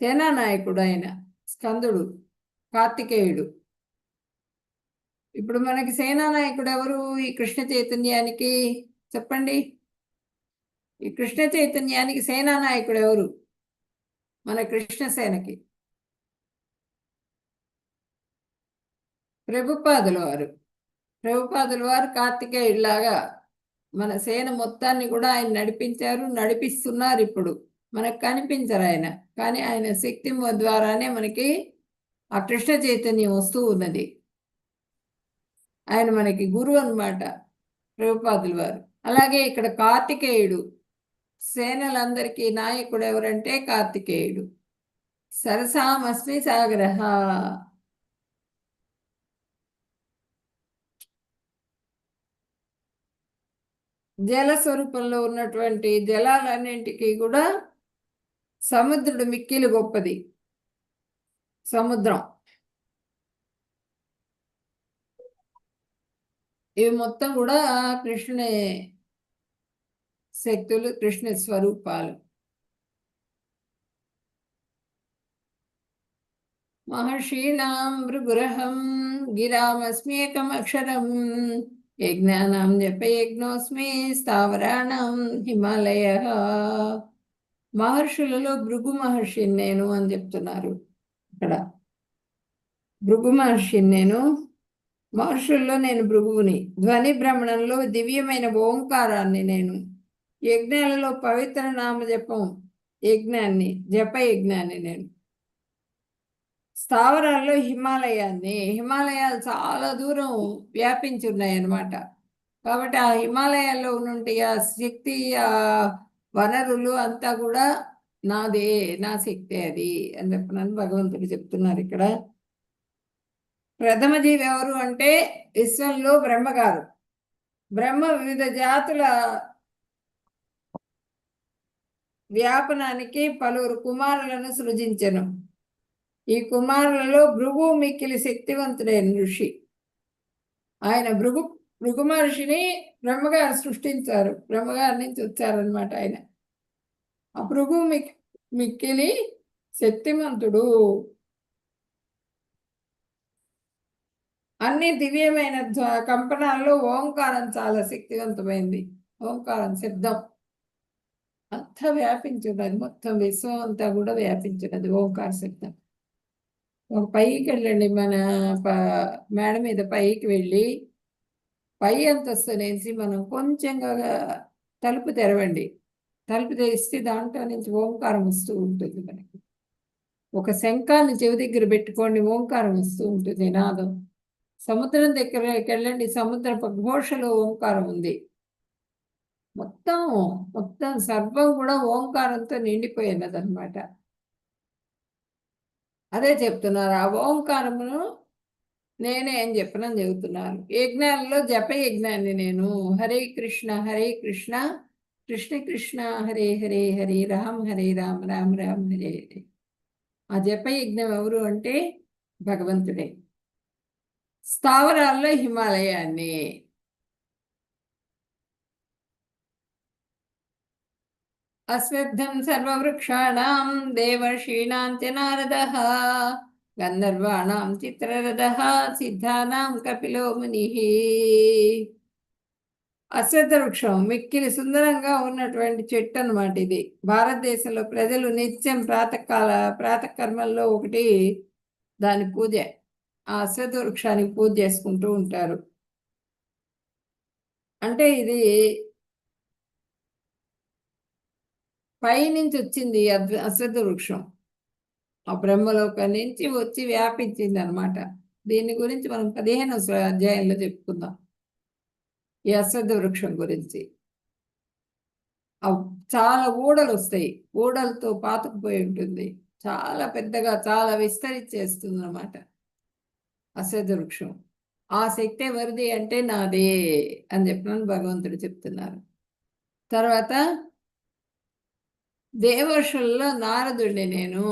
Speaker 1: సేనానాయకుడు ఆయన స్కందుడు, కార్తికేయుడు. ఇప్పుడు మనకి సేనానాయకుడు ఎవరు ఈ కృష్ణ చైతన్యానికి? చెప్పండి, ఈ కృష్ణ చైతన్యానికి సేనానాయకుడు ఎవరు మన కృష్ణసేనకి? ప్రభుపాదుల వారు. ప్రభుపాదుల వారు కార్తికేయుడిలాగా మన సేన మొత్తాన్ని కూడా ఆయన నడిపించారు, నడిపిస్తున్నారు. ఇప్పుడు మనకు కనిపించరు ఆయన, కానీ ఆయన శక్తి ద్వారానే మనకి ఆ కృష్ణ చైతన్యం వస్తూ ఉన్నది. ఆయన మనకి గురువు అన్నమాట, ప్రభుపాదుల వారు. అలాగే ఇక్కడ కార్తికేయుడు సేనలందరికీ నాయకుడు ఎవరంటే కార్తికేయుడు. సరసామస్మి సాగరః. జల స్వరూపంలో ఉన్నటువంటి జలాలన్నింటికీ కూడా సముద్రుడు మిక్కిలి గొప్పది. సముద్రం ఇవి మొత్తం కూడా కృష్ణుని శక్తులు, కృష్ణ స్వరూపాలు. మహర్షీణాం భృగురహం గిరామస్మ్యేకమక్షరం యజ్ఞానాం జపయజ్ఞోస్మి స్థావరాణం హిమాలయ. మహర్షులలో భృగు మహర్షిని నేను అని చెప్తున్నారు ఇక్కడ. భృగు మహర్షిని నేను, మహర్షుల్లో నేను భృగువుని. ధ్వని భ్రమణంలో దివ్యమైన ఓంకారాన్ని నేను. యజ్ఞాలలో పవిత్ర నామ జపం యజ్ఞాన్ని, జప యజ్ఞాన్ని నేను. స్థావరాల్లో హిమాలయాన్ని. హిమాలయాలు చాలా దూరం వ్యాపించి ఉన్నాయి అన్నమాట. కాబట్టి ఆ హిమాలయాల్లో ఉన్నటువంటి ఆ శక్తి, ఆ వనరులు అంతా కూడా నాదే, నా శక్తి అది అని చెప్పినాను భగవంతుడు చెప్తున్నారు ఇక్కడ. ప్రథమ జీవి ఎవరు అంటే విశ్వంలో బ్రహ్మగారు. బ్రహ్మ వివిధ జాతుల వ్యాపనానికి పలువురు కుమారులను సృజించెను. ఈ కుమారులలో భృగు మిక్కిలి శక్తివంతుడైన ఋషి. ఆయన భృగు మహర్షిని బ్రహ్మగారు సృష్టించారు. బ్రహ్మగారి నుంచి వచ్చారనమాట ఆయన. ఆ భృగు మిక్కిలి శక్తిమంతుడు. అన్ని దివ్యమైన కంపనాల్లో ఓంకారం చాలా శక్తివంతమైంది. ఓంకారం శబ్దం అంతా వ్యాపించున్నది, మొత్తం విశ్వం అంతా కూడా వ్యాపించినది ఓంకార శబ్దం. ఒక పైకి వెళ్ళండి, మన మేడ మీద పైకి వెళ్ళి పై అంతస్తు నుంచి మనం కొంచెంగా తలుపు తెరవండి. తలుపు తెరిస్తే దాంట్లో నుంచి ఓంకారం వస్తూ ఉంటుంది. మనకి ఒక శంఖాన్ని చెవి దగ్గర పెట్టుకోండి, ఓంకారం వస్తూ ఉంటుంది నాదం. సముద్రం దగ్గరికి వెళ్ళండి, సముద్రపు ఘోషలో ఓంకారం ఉంది. మొత్తం మొత్తం సర్వం కూడా ఓంకారంతో నిండిపోయినది అనమాట. అదే చెప్తున్నారు, ఆ ఓంకారమును నేనే అని చెప్పనని చెబుతున్నారు. యజ్ఞాలలో జప యజ్ఞాన్ని నేను. హరే కృష్ణ కృష్ణ కృష్ణ హరే హరే, హరే రామ హరే రామ, రామ రామ హరే హరే. ఆ జప యజ్ఞం ఎవరు అంటే భగవంతుడే. స్థావరాల్లో హిమాలయాన్ని. అశ్వత్థం సర్వవృక్షాణం దేవర్షీణాం చ నారదః గంధర్వాణాం చిత్రరథః సిద్ధానాం కపిలో మునిః. అశ్వత్థ వృక్షం మిక్కిలి సుందరంగా ఉన్నటువంటి చెట్టు అన్నమాట ఇది. భారతదేశంలో ప్రజలు నిత్యం ప్రాతకర్మల్లో ఒకటి దాని పూజ. ఆ అశ్వత్థ వృక్షానికి పూజ చేసుకుంటూ ఉంటారు. అంటే ఇది పైనుంచి వచ్చింది అశ్వత్థ వృక్షం. ఆ బ్రహ్మలోకం నుంచి వచ్చి వ్యాపించింది అనమాట. దీని గురించి మనం 15వ అధ్యాయంలో చెప్పుకుందాం, ఈ అశ్వత్థ వృక్షం గురించి. చాలా ఊడలు వస్తాయి, ఊడలతో పాతుకుపోయి ఉంటుంది, చాలా పెద్దగా చాలా విస్తరించేస్తుంది అనమాట అశ్వత్థ వృక్షం. ఆ శక్తి ఎవరిది అంటే నాదే అని చెప్పినని భగవంతుడు చెప్తున్నారు. తర్వాత దేవర్షుల్లో నారదుడిని నేను.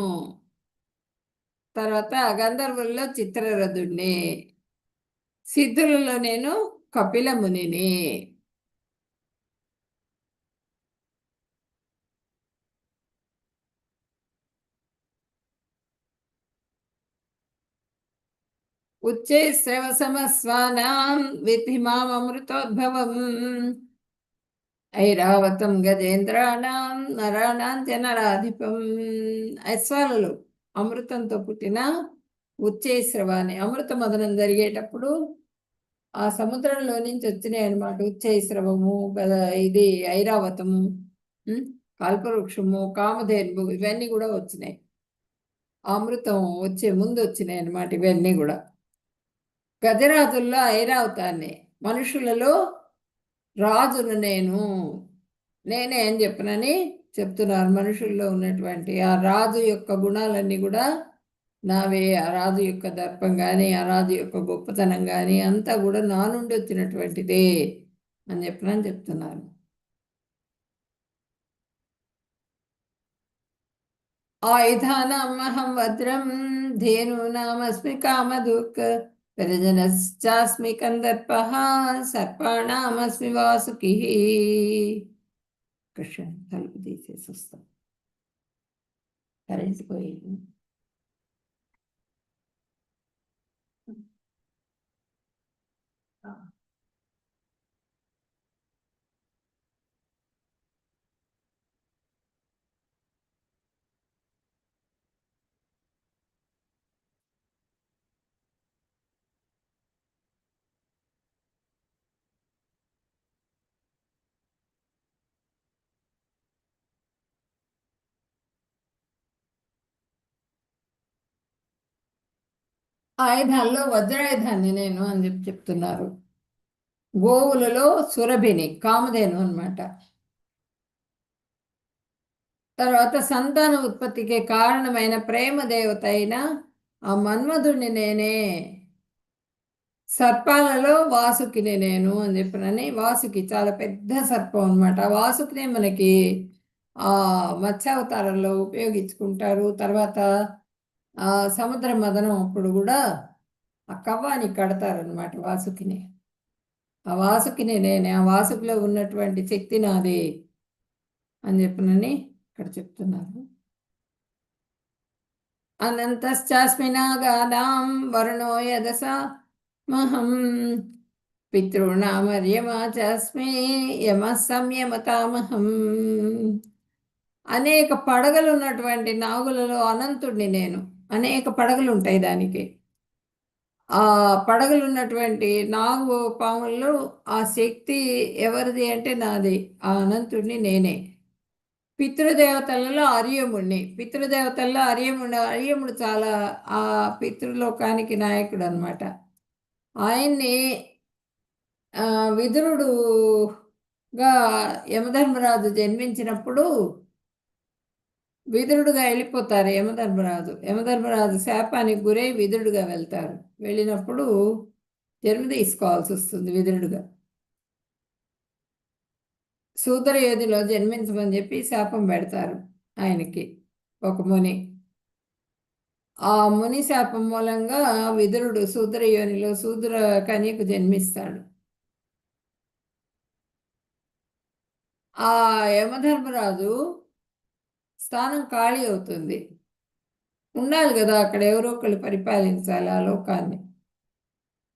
Speaker 1: తర్వాత గంధర్వుల్లో చిత్రరథుడిని. సిద్ధులలో నేను కపిల మునిని. ఉచ్చైశ్రవసమస్వానాం విద్ధి మామృతోద్భవం ఐరావతం గజేంద్రాణం నరాణాం జనరాధిపం. అశ్వాలలో అమృతంతో పుట్టిన ఉచ్చైశ్రవాన్ని. అమృత మదనం జరిగేటప్పుడు ఆ సముద్రంలో నుంచి వచ్చినాయి అనమాట. ఉచ్చైశ్రవము, ఇది ఐరావతము, కల్పవృక్షము, కామధేనువు, ఇవన్నీ కూడా వచ్చినాయి. అమృతం వచ్చే ముందు వచ్చినాయి అనమాట ఇవన్నీ కూడా. గజరాజుల్లో ఐరావతాన్ని. మనుషులలో రాజును నేను, నేనే అని చెప్పనని చెప్తున్నారు. మనుషుల్లో ఉన్నటువంటి ఆ రాజు యొక్క గుణాలన్నీ కూడా నావే. ఆ రాజు యొక్క దర్పం కానీ, ఆ రాజు యొక్క గొప్పతనం కానీ అంతా కూడా నా నుండి వచ్చినటువంటిదే అని చెప్పనని చెప్తున్నారు. ఆయుధానామహం వజ్రం ధేనూనామస్మి కామధుక్ ప్రజనశ్చాస్మి కందర్పః సర్పాణామస్మి వాసుకి. కృష్ణ తలుపు తీసేసి వస్తాం, కరెంట్ పోయింది. ఆయుధాల్లో వజ్రాయుధాన్ని నేను అని చెప్తున్నారు. గోవులలో సురభిని, కామధేను అన్నమాట. తర్వాత సంతాన ఉత్పత్తికి కారణమైన ప్రేమ దేవత అయిన ఆ మన్మధుడిని నేనే. సర్పాలలో వాసుకిని నేను అని చెప్పినని. వాసుకి చాలా పెద్ద సర్పం అనమాట. వాసుకినే మనకి ఆ మత్స్యావతారంలో ఉపయోగించుకుంటారు. తర్వాత సముద్ర మదనం అప్పుడు కూడా ఆ కవ్వాని కడతారనమాట వాసుకిని. ఆ వాసుకిని నేనే, ఆ వాసుకిలో ఉన్నటువంటి శక్తి నాది అని చెప్పినని ఇక్కడ చెప్తున్నారు. అనంతశ్చాస్మినాగానాం వరుణో యదసా మహం పితॄణామర్యమా చాస్మి యమః సంయమతామహం. అనేక పడగలు ఉన్నటువంటి నాగులలో అనంతుడిని నేను. అనేక పడగలు ఉంటాయి దానికి. ఆ పడగలు ఉన్నటువంటి నాగు పాముల్లో ఆ శక్తి ఎవరిది అంటే నాది. ఆ అనంతుడిని నేనే. పితృదేవతలలో అర్యముడిని. పితృదేవతల్లో అర్యముడు చాలా ఆ పితృలోకానికి నాయకుడు అనమాట. ఆయన్ని విదురుడుగా యమధర్మరాజు జన్మించినప్పుడు విదురుడుగా వెళ్ళిపోతారు యమధర్మరాజు శాపానికి గురై విదురుడుగా వెళ్తారు. వెళ్ళినప్పుడు జన్మ తీసుకోవాల్సి వస్తుంది విదురుడుగా. శూద్రయోధిలో జన్మించమని చెప్పి శాపం పెడతారు ఆయనకి ఒక ముని. ఆ ముని శాపం మూలంగా విదురుడు శూద్రయోనిలో శూద్ర కన్యకు జన్మిస్తాడు. ఆ యమధర్మరాజు స్థానం ఖాళీ అవుతుంది. ఉండాలి కదా అక్కడ, ఎవరో ఒకళ్ళు పరిపాలించాలి ఆ లోకాన్ని.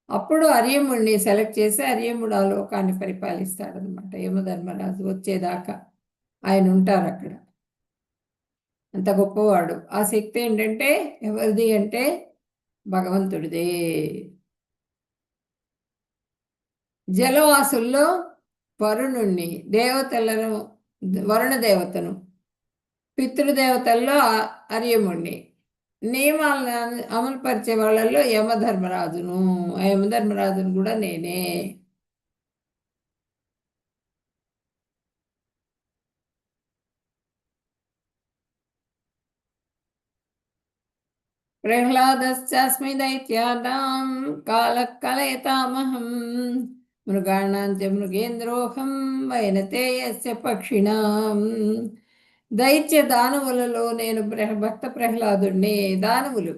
Speaker 1: అప్పుడు అర్యముడిని సెలెక్ట్ చేసి అర్యముడు ఆ లోకాన్ని పరిపాలిస్తాడనమాట. యమధర్మరాజు వచ్చేదాకా ఆయన ఉంటారు అక్కడ. అంత గొప్పవాడు. ఆ శక్తి ఏంటంటే ఎవరిది అంటే భగవంతుడిదే. జలవాసుల్లో వరుణుణ్ణి, దేవతలను వరుణ దేవతను, పితృదేవతల్లో అర్యముణ్ణి, నియమాలను అమలుపరిచే వాళ్ళల్లో యమధర్మరాజును. ఆ యమధర్మరాజును కూడా నేనే. ప్రహ్లాదశ్చాస్మి దైత్యానాం కాలః కలయతామహం మృగాణాం చ మృగేంద్రోహం వైనతేయస్య పక్షిణాం. దైత్య దానవులలో నేను భక్త ప్రహ్లాదుడిని. దానవులు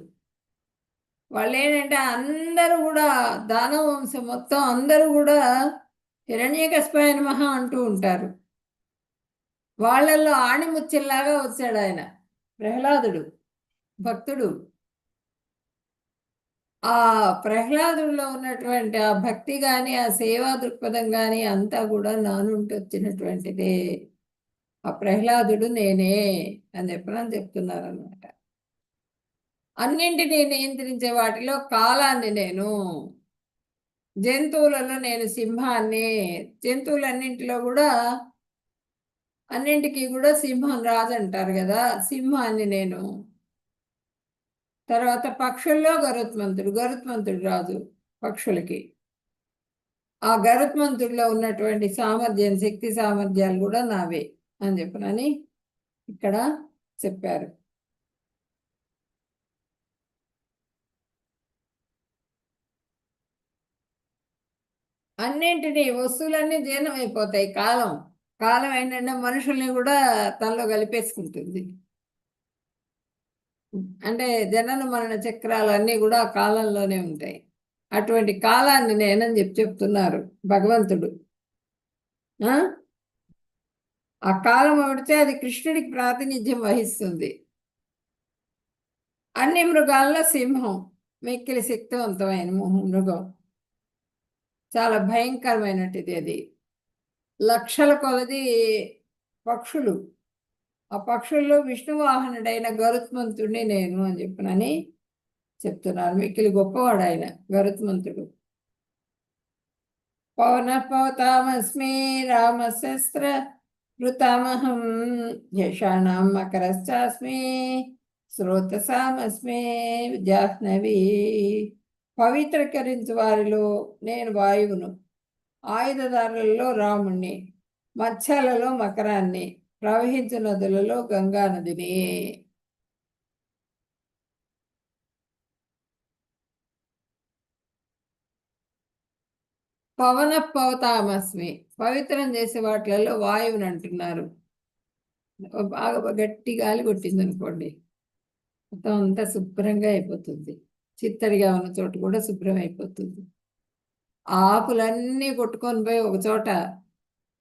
Speaker 1: వాళ్ళు ఏంటంటే అందరూ కూడా దానవ వంశం మొత్తం అందరూ కూడా హిరణ్యకశిపాయ నమః అంటూ ఉంటారు. వాళ్ళల్లో ఆణిముత్యంలాగా వచ్చాడు ఆయన ప్రహ్లాదుడు, భక్తుడు. ఆ ప్రహ్లాదుల్లో ఉన్నటువంటి ఆ భక్తి కానీ ఆ సేవా దృక్పథం కానీ అంతా కూడా నా నుండి వచ్చినటువంటిదే. ఆ ప్రహ్లాదుడు నేనే అని చెప్తున్నారు అనమాట. అన్నింటినీ నియంత్రించే వాటిలో కాలాన్ని నేను. జంతువులలో నేను సింహాన్ని. జంతువులన్నింటిలో కూడా అన్నింటికీ కూడా సింహం రాజు అంటారు కదా, సింహాన్ని నేను. తర్వాత పక్షుల్లో గరుత్మంతుడు రాజు పక్షులకి. ఆ గరుత్మంతుడిలో ఉన్నటువంటి సామర్థ్యం, శక్తి సామర్థ్యాలు కూడా నావే అని చెప్పనని ఇక్కడ చెప్పారు. అన్నింటినీ వస్తువులన్నీ జీర్ణమైపోతాయి. కాలం ఏంటంటే మనుషుల్ని కూడా తనలో కలిపేసుకుంటుంది. అంటే జనన మరణ చక్రాలు అన్నీ కూడా కాలంలోనే ఉంటాయి. అటువంటి కాలాన్ని నేనని చెప్తున్నారు భగవంతుడు. ఆ కాలం పడితే అది కృష్ణుడికి ప్రాతినిధ్యం వహిస్తుంది. అన్ని మృగాల్లో సింహం మిక్కిలి శక్తివంతమైన మృగం. చాలా భయంకరమైనటిది అది. లక్షల కొలది పక్షులు. ఆ పక్షుల్లో విష్ణువాహనుడైన గరుత్మంతుడిని నేను అని చెప్పనని చెప్తున్నారు. మిక్కిలి గొప్పవాడు ఆయన గరుత్మంతుడు. పవనపవతామస్మి రామశస్త్ర వృతామహం యషాణం మకరశ్చాస్మి శ్రోతసామస్మి జాహ్నవి. పవిత్రీకరించు వారిలో నేను వాయువును, ఆయుధదారులలో రాముణ్ణి, మత్స్యాలలో మకరాన్ని, ప్రవహించు నదులలో గంగా నదిని. పవన పవతామస్మి, పవిత్రం చేసే వాటిలలో వాయువుని అంటున్నారు. బాగా గట్టి గాలి కొట్టింది అనుకోండి, మొత్తం అంతా శుభ్రంగా అయిపోతుంది. చిత్తడిగా ఉన్న చోట కూడా శుభ్రం అయిపోతుంది. ఆకులన్నీ కొట్టుకొని పోయి ఒక చోట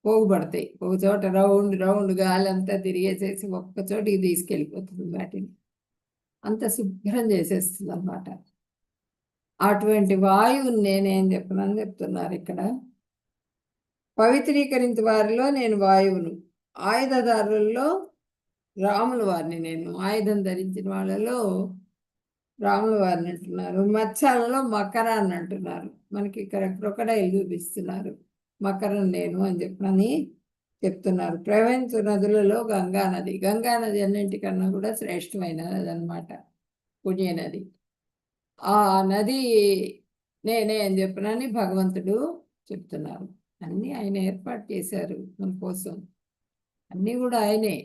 Speaker 1: పోగుపడతాయి. ఒక చోట రౌండ్ రౌండ్ గాలి అంతా తిరిగేసేసి ఒక్క చోటికి తీసుకెళ్ళిపోతుంది వాటిని. అంత శుభ్రం చేసేస్తుంది అన్నమాట. అటువంటి వాయువుని నేనేం చెప్పనని చెప్తున్నారు ఇక్కడ. పవిత్రీకరించే వారిలో నేను వాయువును, ఆయుధదారులలో రాముల వారిని నేను, ఆయుధం ధరించిన వాళ్ళలో రాముల వారిని అంటున్నారు. మత్స్యాలలో మకరాన్ని అంటున్నారు. మనకి ఇక్కడ క్రొకడైల్ చూపిస్తున్నారు. మకరం నేను అని చెప్పని చెప్తున్నారు. ప్రపంచ నదులలో గంగా నది, గంగా నది అన్నింటికన్నా కూడా శ్రేష్టమైన నది అన్నమాట, పుణ్య నది. ఆ నది నేనే అని చెప్పనని భగవంతుడు చెప్తున్నారు. అన్నీ ఆయన ఏర్పాటు చేశారు మన కోసం. అన్నీ కూడా ఆయనే,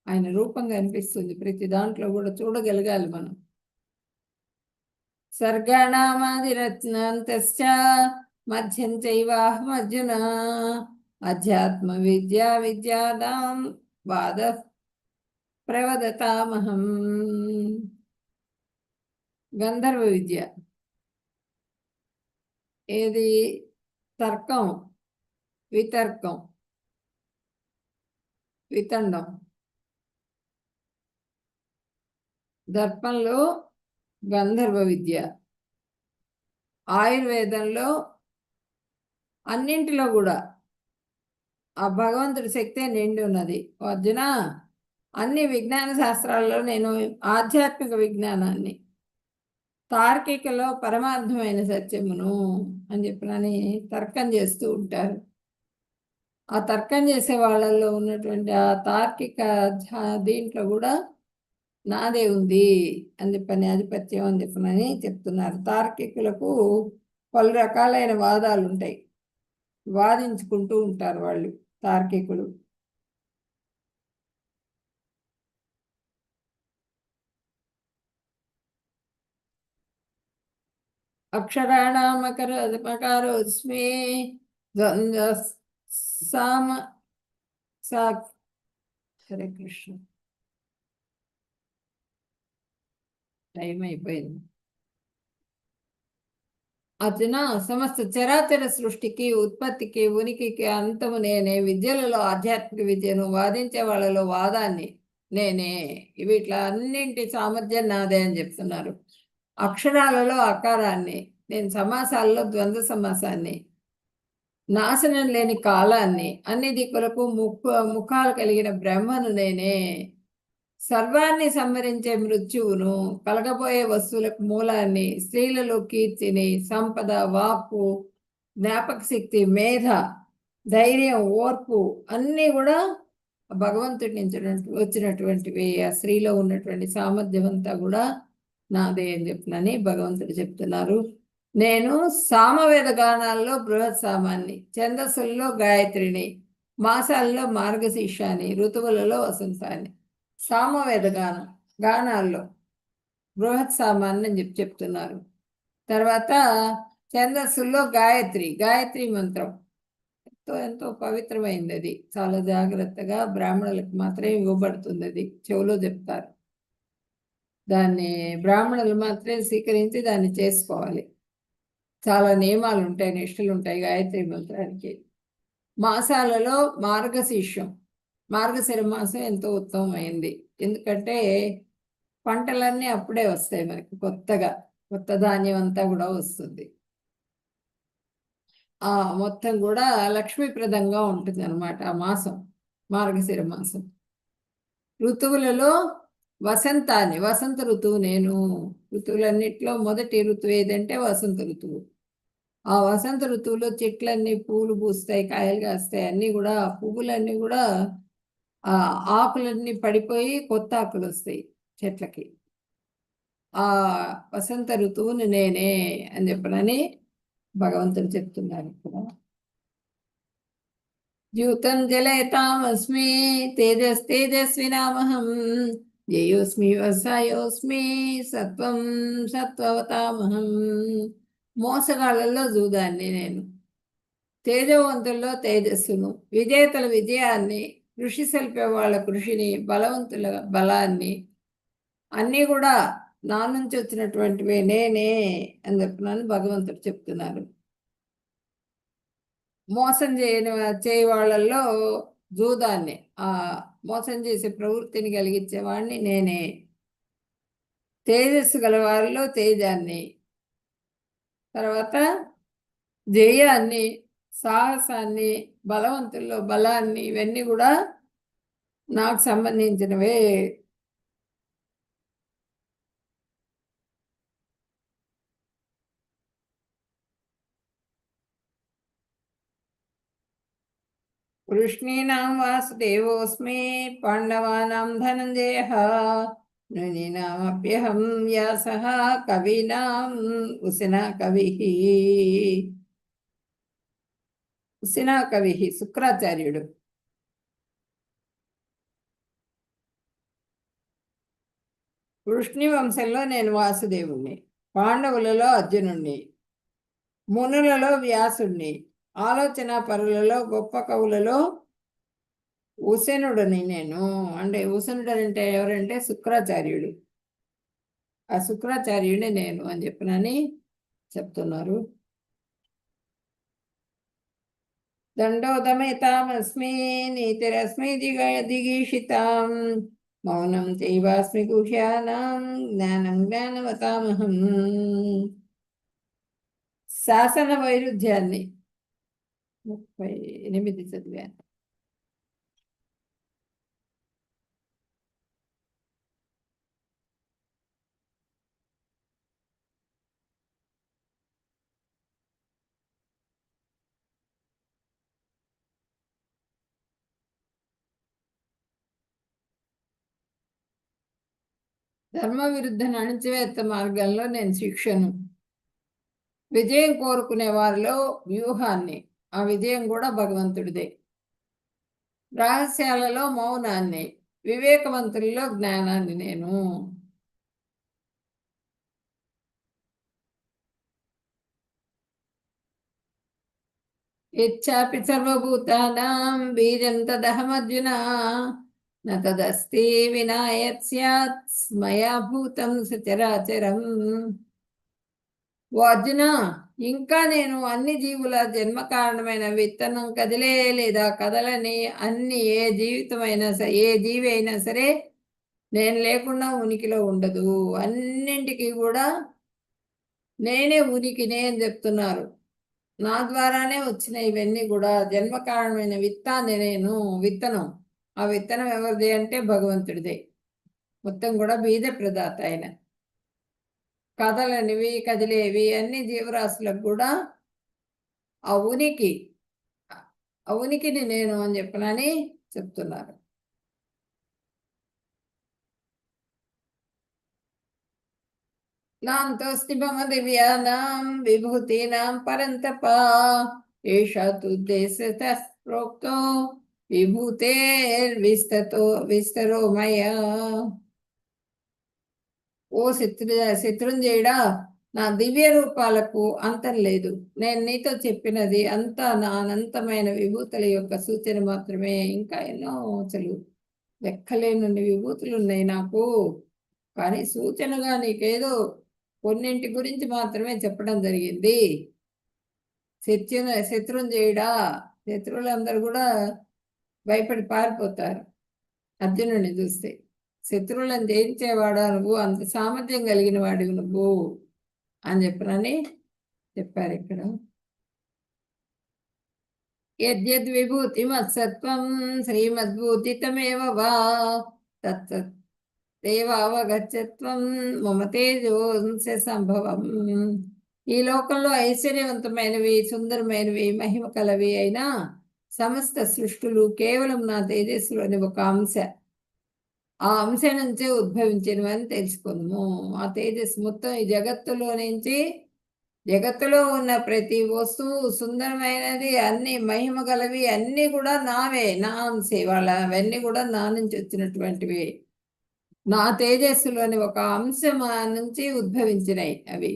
Speaker 1: ఆయన రూపంగా అనిపిస్తుంది. ప్రతి దాంట్లో కూడా చూడగలగాలి మనం. సర్గాణామాదిరత్నంతశ్చ మధ్యం చైవాహమర్జున అధ్యాత్మ విద్యానాం వాద ప్రవదతామహం. గంధర్వ విద్య ఏది? తర్కం, వితర్కం, వితండం. దర్పంలో గంధర్వ విద్య, ఆయుర్వేదంలో అన్నింటిలో కూడా ఆ భగవంతుడి శక్తే నిండి ఉన్నది. అర్జున, అన్ని విజ్ఞాన శాస్త్రాల్లో నేను ఆధ్యాత్మిక విజ్ఞానాన్ని, తార్కికలో పరమార్థమైన సత్యమును అని చెప్పినని తర్కం చేస్తూ ఉంటారు. ఆ తర్కం చేసే వాళ్ళల్లో ఉన్నటువంటి ఆ తార్కిక దీంట్లో కూడా నాదే ఉంది అని చెప్పని, ఆధిపత్యం అని చెప్పనని చెప్తున్నారు. తార్కికులకు పలు రకాలైన వాదాలు ఉంటాయి, వాదించుకుంటూ ఉంటారు వాళ్ళు తార్కికులు. అక్షరాణామకారోస్మి సామ సా. హరే కృష్ణ, టైం అయిపోయింది. అర్జున, సమస్త చరాచర సృష్టికి, ఉత్పత్తికి, ఉనికికి అంతము నేనే. విద్యలలో ఆధ్యాత్మిక విద్యను, వాదించే వాళ్ళలో వాదాన్ని నేనే. వీటిలో అన్నింటి సామర్థ్యం నాదే అని చెప్తున్నారు. అక్షరాలలో ఆకారాన్ని నేను, సమాసాలలో ద్వంద్వ సమాసాన్ని, నాశనం లేని కాలాన్ని, అన్ని దిక్కులకు ముఖాలు కలిగిన బ్రహ్మను నేనే. సర్వాన్ని సంహరించే మృత్యువును, కలగబోయే వస్తువులకు మూలాన్ని, స్త్రీలలో కీర్తిని, సంపద, వాక్కు, జ్ఞాపక శక్తి, మేధ, ధైర్యం, ఓర్పు అన్నీ కూడా భగవంతుడి నుంచి వచ్చినటువంటివి. ఆ స్త్రీలో ఉన్నటువంటి సామర్థ్యం అంతా కూడా నాదే అని చెప్పినని భగవంతుడు చెప్తున్నారు. నేను సామవేద గానాల్లో బృహత్ సామాన్ని, ఛందస్సుల్లో గాయత్రిని, మాసాల్లో మార్గశీర్షాన్ని, ఋతువులలో వసంతాన్ని. సామవేద గానాల్లో బృహత్ సామాన్ని అని చెప్తున్నారు. తర్వాత ఛందస్సుల్లో గాయత్రి మంత్రం ఎంతో పవిత్రమైంది. అది చాలా జాగ్రత్తగా బ్రాహ్మణులకు మాత్రమే ఇవ్వబడుతుంది. అది చెవులో చెప్తారు. దాన్ని బ్రాహ్మణులు మాత్రమే స్వీకరించి దాన్ని చేసుకోవాలి. చాలా నియమాలు ఉంటాయి, నిష్ఠలు ఉంటాయి గాయత్రి మంత్రానికి. మాసాలలో మార్గశిర మాసం ఎంతో ఉత్తమమైంది. ఎందుకంటే పంటలన్నీ అప్పుడే వస్తాయి మనకి, కొత్త ధాన్యం అంతా కూడా వస్తుంది. మొత్తం కూడా లక్ష్మీప్రదంగా ఉంటుంది అనమాట ఆ మాసం, మార్గశిర మాసం. ఋతువులలో వసంత ఋతువు నేను. ఋతువులన్నిట్లో మొదటి ఋతువు ఏదంటే వసంత ఋతువు. ఆ వసంత ఋతువులో చెట్లన్నీ పూలు పూస్తాయి, కాయలు కాస్తాయి. అన్నీ కూడా పువ్వులన్నీ కూడా ఆ ఆకులన్నీ పడిపోయి కొత్త ఆకులు వస్తాయి చెట్లకి. ఆ వసంత ఋతువుని నేనే అని చెప్పనని భగవంతుడు చెప్తున్నారు ఇక్కడ. ద్యూతం జలయతామస్మి తేజస్వినామహం జయోస్మి వసాయోస్మి సత్వం సత్వవతామహం. మోసగాళ్ళల్లో జూదాన్ని నేను, తేజవంతుల్లో తేజస్సును, విజేతల విజయాన్ని, కృషి సల్పే వాళ్ళ కృషిని, బలవంతుల బలాన్ని, అన్నీ కూడా నా నుంచి వచ్చినటువంటివే నేనే అని చెప్తున్నాను భగవంతుడు చెప్తున్నారు. మోసం చేయ వాళ్ళల్లో జూదాన్ని, ఆ మోసం చేసే ప్రవృత్తిని కలిగించేవాడిని నేనే. తేజస్సు గల వారిలో తేజాన్ని, తర్వాత జయాన్ని, సాహసాన్ని, బలవంతుల్లో బలాన్ని, ఇవన్నీ కూడా నాకు సంబంధించినవే. వృష్ణీనాం వాసుదేవోస్మి, పాండవానాం ధనంజయః, మునీనామప్యహం వ్యాసః, కవీనాం ఉసినా కవిః. ఉసినా కవిః శుక్రాచార్యుడు. వృష్ణి వంశంలో నేను వాసుదేవుణ్ణి, పాండవులలో అర్జునుణ్ణి, మునులలో వ్యాసుణ్ణి, ఆలోచన పరులలో గొప్ప కవులలో ఉసేనుడని నేను. అంటే ఉసేనుడు అంటే ఎవరంటే శుక్రాచార్యుడు. ఆ శుక్రాచార్యుడే నేను అని చెప్పినని చెప్తున్నారు. దండోదమేతామస్మి నీతిరస్మి దిగీషితాం, మౌనం చైవాస్మి గుహ్యానాం, జ్ఞానం జ్ఞానవతామహం. శాసన వైరుధ్యాన్ని 38 చదివాను. ధర్మ విరుద్ధ అణచివేత మార్గంలో నేను శిక్షను, విజయం కోరుకునే వారిలో వ్యూహాన్ని, ఆ విజయం కూడా భగవంతుడిదే. రహస్యాలలో మౌనాన్ని, వివేకవంతుల్లో జ్ఞానాన్ని నేను. యచ్చాపి సర్వభూతానాం బీజం తదహమర్జున, న తదస్తి వినా యత్ స్యాత్ మయా భూతం సచరాచరం. ఓ అర్జున, ఇంకా నేను అన్ని జీవుల జన్మ కారణమైన విత్తనం, కదిలే లేదా కదలని అన్ని ఏ జీవి అయినా సరే నేను లేకుండా ఉనికిలో ఉండదు. అన్నింటికి కూడా నేనే ఉనికినే అని చెప్తున్నారు. నా ద్వారానే వచ్చిన ఇవన్నీ కూడా జన్మ కారణమైన విత్తాన్ని నేను. విత్తనం, ఆ విత్తనం ఎవరిది అంటే భగవంతుడిదే. మొత్తం కూడా బీజ ప్రదాత ఆయన. కదలనివి కదిలేవి అన్ని జీవరాశులకు కూడా ఆ ఉనికి, ఆ ఉనికిని నేను అని చెప్పనని చెప్తున్నారు. నాంతోస్తి మమ దివ్యానాం విభూతీనాం పరంతప, ఏషా తు దేశతః ప్రోక్తో విస్తరో మయా. ఓ శత్రుంజయుడా, నా దివ్య రూపాలకు అంతం లేదు. నేను నీతో చెప్పినది అంతా నా అనంతమైన విభూతుల యొక్క సూచన మాత్రమే. ఇంకా ఎన్నో అసలు లెక్కలేనన్ని విభూతులు ఉన్నాయి నాకు, కానీ సూచనగా నీకేదో కొన్నింటి గురించి మాత్రమే చెప్పడం జరిగింది. శత్రుంజయుడా, శత్రువులందరూ కూడా భయపడి పారిపోతారు అర్జునుడిని చూస్తే. శత్రువులను జయించేవాడా నువ్వు, అంత సామర్థ్యం కలిగిన వాడివి నువ్వు అని చెప్పనని చెప్పారు ఇక్కడ. యద్యద్విభూతి మత్సత్వం శ్రీమద్భూతితమేవ వా, తత్తేవావగచ్చత్వం మమ తేజోంశ సంభవం. ఈ లోకంలో ఐశ్వర్యవంతమైనవి, సుందరమైనవి, మహిమ కలవి అయినా సమస్త సృష్టులు కేవలం నా తేజస్సులోని ఒక అంశ. ఆ అంశ నుంచే ఉద్భవించినవని తెలుసుకుందాము. ఆ తేజస్సు మొత్తం ఈ జగత్తులో నుంచి, జగత్తులో ఉన్న ప్రతి వస్తువు సుందరమైనది, అన్ని మహిమ గలవి, అన్నీ కూడా నావే, నా అంశే. అవన్నీ కూడా నా నుంచి వచ్చినటువంటివి, నా తేజస్సులోని ఒక అంశం నుంచి ఉద్భవించినాయి అవి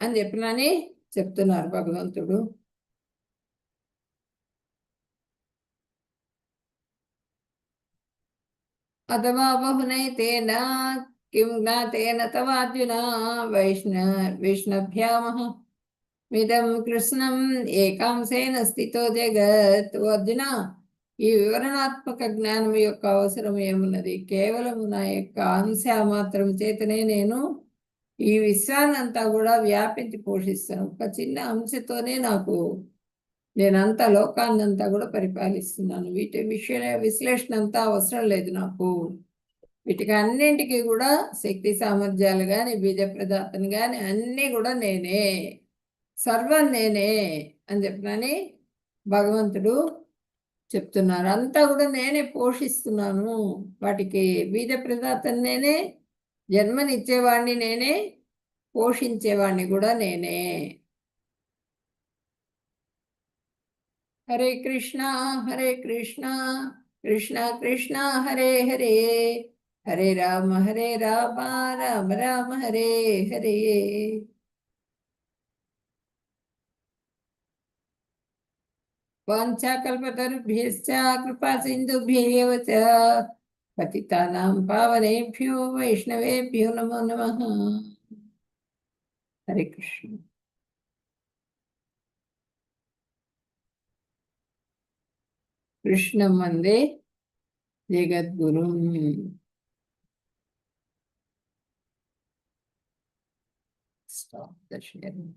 Speaker 1: అని చెప్పినని చెప్తున్నారు భగవంతుడు. అథవా బహునైతేన కిం జ్ఞాతేన తవార్జున, విష్ణభ్యామః మిదం కృష్ణం ఏకాంశేన స్థితో జగత్. ఓ అర్జున, ఈ వివరణాత్మక జ్ఞానం యొక్క అవసరం ఏమున్నది? కేవలము నా యొక్క అంశ మాత్రం చేతనే నేను ఈ విశ్వాన్నంతా కూడా వ్యాపించి పోషిస్తాను. ఒక చిన్న అంశతోనే నేనంతా లోకాన్నంతా కూడా పరిపాలిస్తున్నాను. వీటి విశ్లేషణ అంతా అవసరం లేదు నాకు. వీటికి అన్నింటికి కూడా శక్తి సామర్థ్యాలు కానీ, బీజ ప్రదాతను కానీ అన్నీ కూడా నేనే, సర్వం నేనే అని చెప్పినని భగవంతుడు చెప్తున్నారు. అంతా కూడా నేనే పోషిస్తున్నాను. వాటికి బీజ ప్రదాతను నేనే, జన్మనిచ్చేవాడిని నేనే, పోషించేవాడిని కూడా నేనే. హరే కృష్ణ హరే కృష్ణ కృష్ణ కృష్ణ హరే హరే, హరే రామ రామ రామ హరే హరే. వాంఛాకల్పతరుభ్యశ్చ కృపా సింధుభ్యేవ చ పతితానాం పావనేభ్యో వైష్ణవేభ్యో నమో నమః. హరే కృష్ణ. కృష్ణం వందే జగద్గురుం. Stop the sharing.